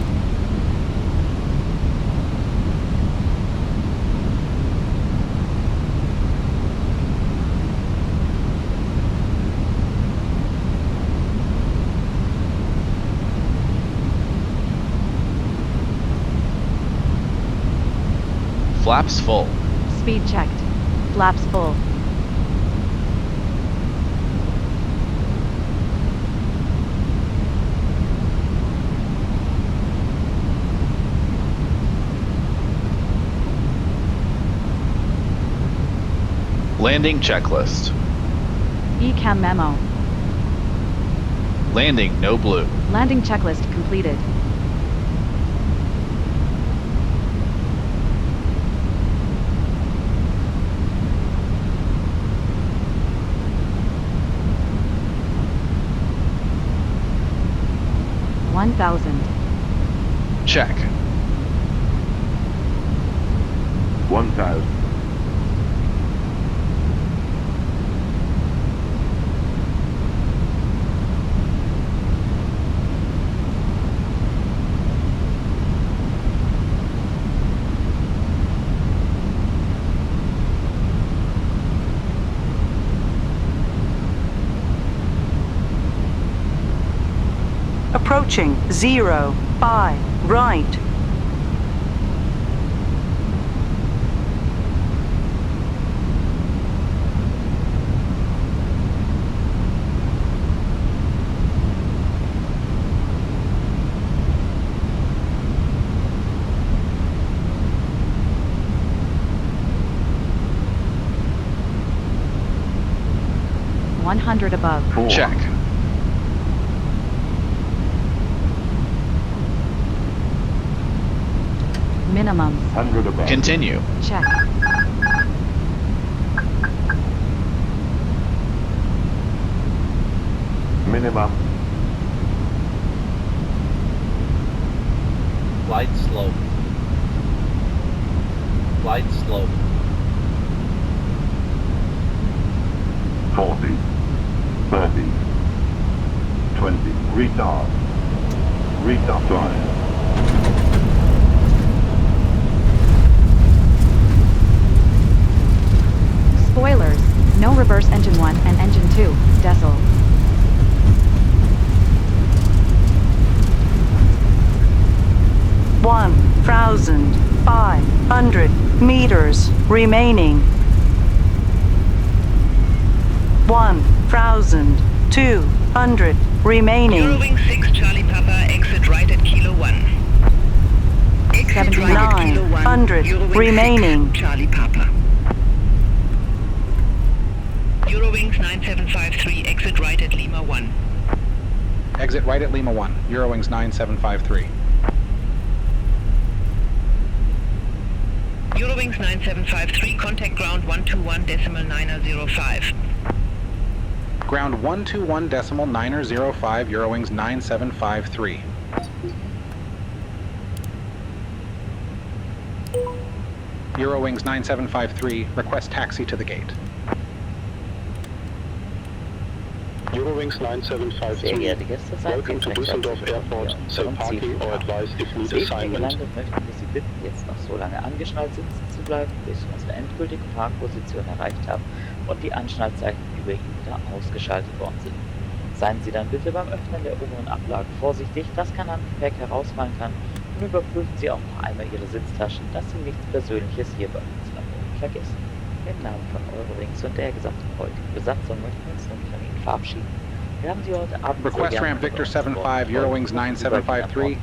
Speaker 10: Flaps full.
Speaker 11: Speed checked. Flaps full.
Speaker 10: Landing checklist.
Speaker 11: ECAM memo.
Speaker 10: Landing no blue.
Speaker 11: Landing checklist completed.
Speaker 10: Check.
Speaker 6: 1,000.
Speaker 14: Approaching 05 right.
Speaker 11: Above.
Speaker 10: Check.
Speaker 11: Minimum.
Speaker 6: 100 above.
Speaker 10: Continue.
Speaker 11: Check.
Speaker 6: Minimum.
Speaker 18: Glide slope. Glide slope.
Speaker 6: 40. 30. 20. Retard. Retard drive.
Speaker 11: Spoilers. No reverse engine 1 and engine 2. Decil.
Speaker 14: 1,500 meters remaining. 1,200 remaining.
Speaker 4: Eurowing 6 Charlie Papa, exit right at Kilo 1. Exit right at Kilo 1,
Speaker 14: 900
Speaker 4: Eurowing
Speaker 14: remaining.
Speaker 4: 6 Charlie Papa. Eurowings 9753, exit right at Lima 1.
Speaker 3: Exit right at Lima 1, Eurowings 9753.
Speaker 4: Eurowings 9753, contact ground 121.905.
Speaker 3: Ground 121.905, Eurowings 9753. Eurowings 9753, request taxi to the gate.
Speaker 5: Eurowings 9753. Welcome to Düsseldorf Airport. Say parking or advise if need assignment.
Speaker 7: Gelandet, möchten wir Sie bitten, jetzt noch so lange angeschnallt sitzen zu bleiben, bis wir unsere endgültige Parkposition erreicht haben und die Anschnallzeichen über Ihnen wieder ausgeschaltet worden sind. Seien Sie dann bitte beim Öffnen der oberen Ablage vorsichtig, dass kein Handgepäck herausfallen kann, und überprüfen Sie auch noch einmal Ihre Sitztaschen, dass Sie nichts Persönliches hier bei uns vergessen. Im Namen von Eurowings und der gesamten heutigen Besatzung möchten wir uns nun von Ihnen verabschieden. Wir haben Sie heute Abend
Speaker 3: Request ramp Victor 75, Eurowings 9753.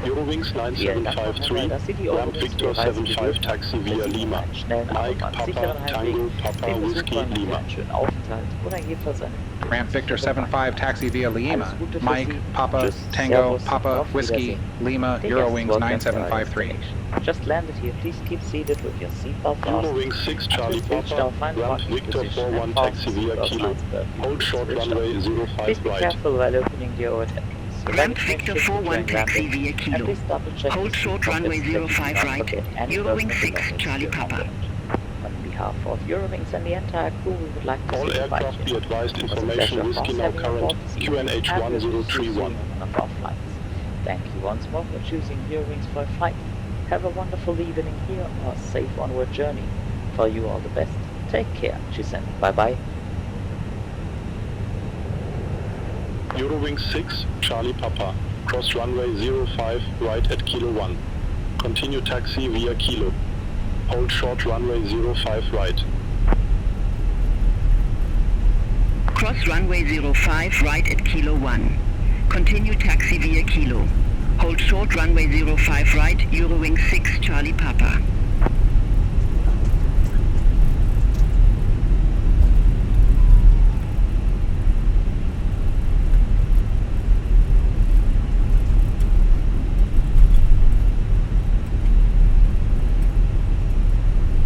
Speaker 5: Eurowings 9753, ramp Victor 75, taxi via Lima. Mike, Papa, Tango, Papa, Whiskey, Lima.
Speaker 3: Ramp Victor 75, taxi via Lima. Mike, Papa, Tango, Papa, Whiskey, Lima, Eurowings 9753.
Speaker 7: Just landed here, please keep seated with your seatbelt fastened.
Speaker 5: Eurowings 6 Charlie Papa, ramp Victor 41 taxi via Kilo. Hold short runway 05
Speaker 7: Please be
Speaker 5: right.
Speaker 7: careful while opening the overhead doors.
Speaker 4: Ramp Victor 41 taxi via Kilo. Hold short runway 05 right. Eurowings 6 Charlie Papa.
Speaker 7: On behalf of Eurowings and the entire crew, we would like to
Speaker 5: All aircraft be advised information whiskey now current QNH 1031.
Speaker 7: Of our flights. Thank you once more for choosing Eurowings for a flight. Have a wonderful evening here on our safe onward journey. For you all the best. Take care, she said. Bye-bye.
Speaker 5: Eurowings 6 Charlie Papa, cross runway 05 right at Kilo 1. Continue taxi via Kilo. Hold short runway 05 right.
Speaker 4: Cross runway 05 right at Kilo 1. Continue taxi via Kilo. Hold short runway 05 right, Eurowings 6 Charlie Papa.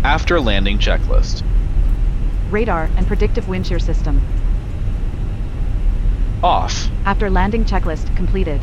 Speaker 10: After landing checklist.
Speaker 11: Radar and predictive wind shear system.
Speaker 10: Off.
Speaker 11: After landing checklist completed.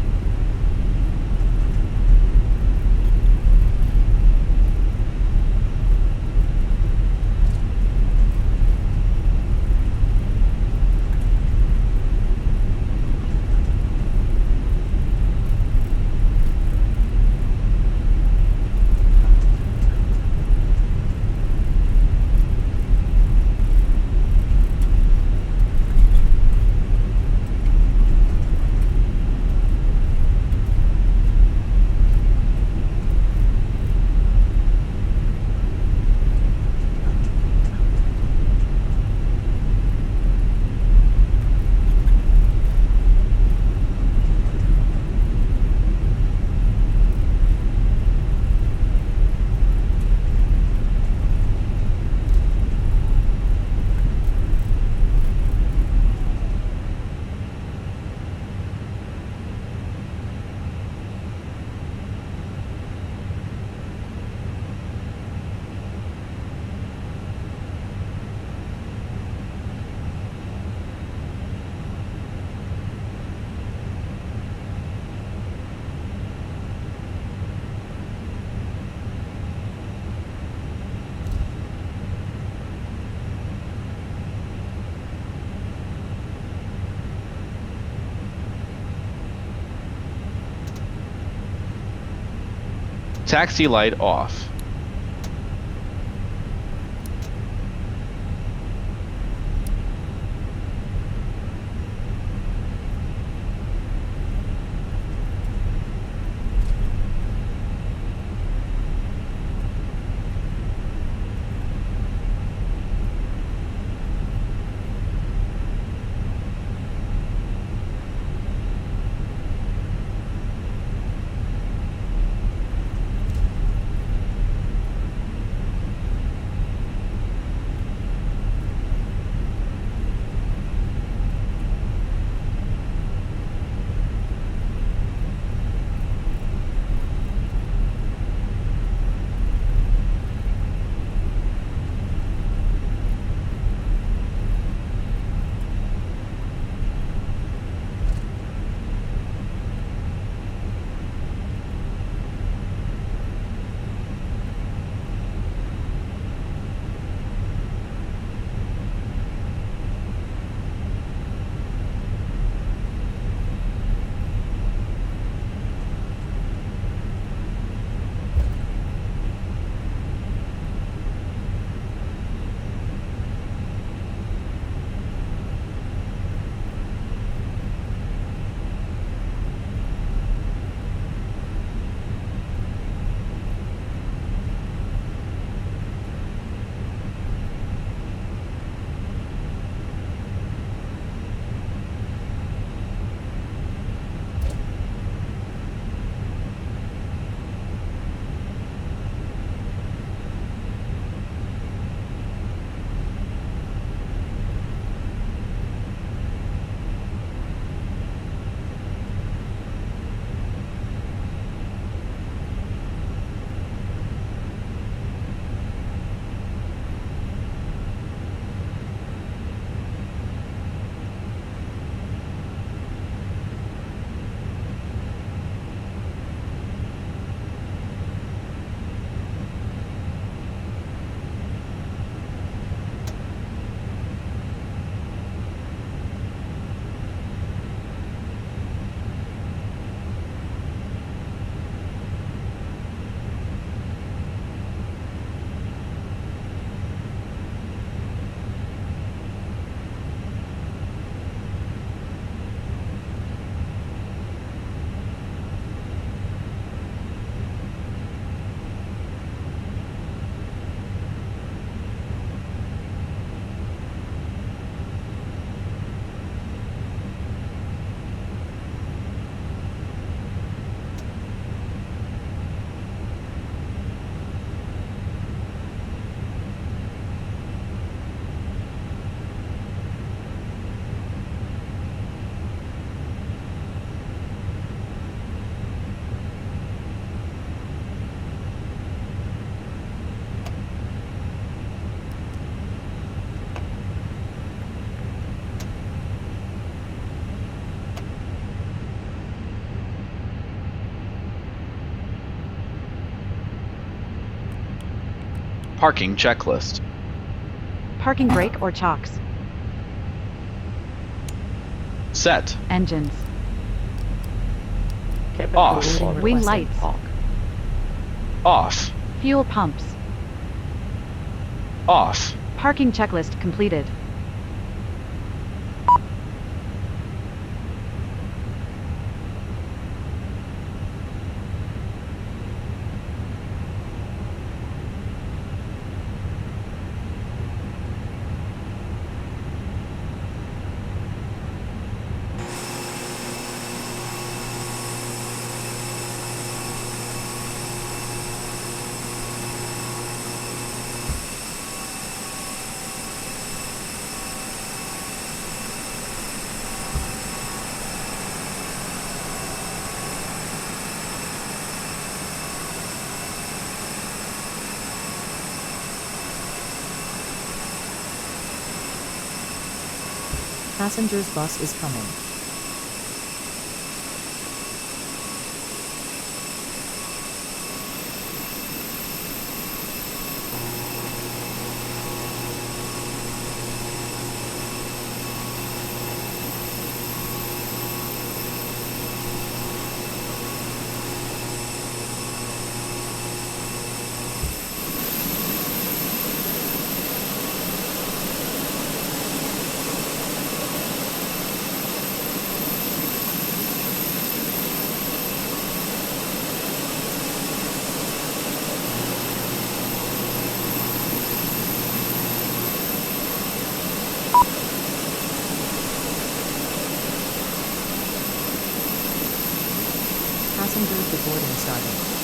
Speaker 10: Taxi light off. Parking checklist.
Speaker 11: Parking brake or chocks.
Speaker 10: Set.
Speaker 11: Engines.
Speaker 10: Off.
Speaker 11: Wing lights.
Speaker 10: Off.
Speaker 11: Fuel pumps.
Speaker 10: Off.
Speaker 11: Parking checklist completed.
Speaker 1: Passengers bus is coming. Passengers boarding starting.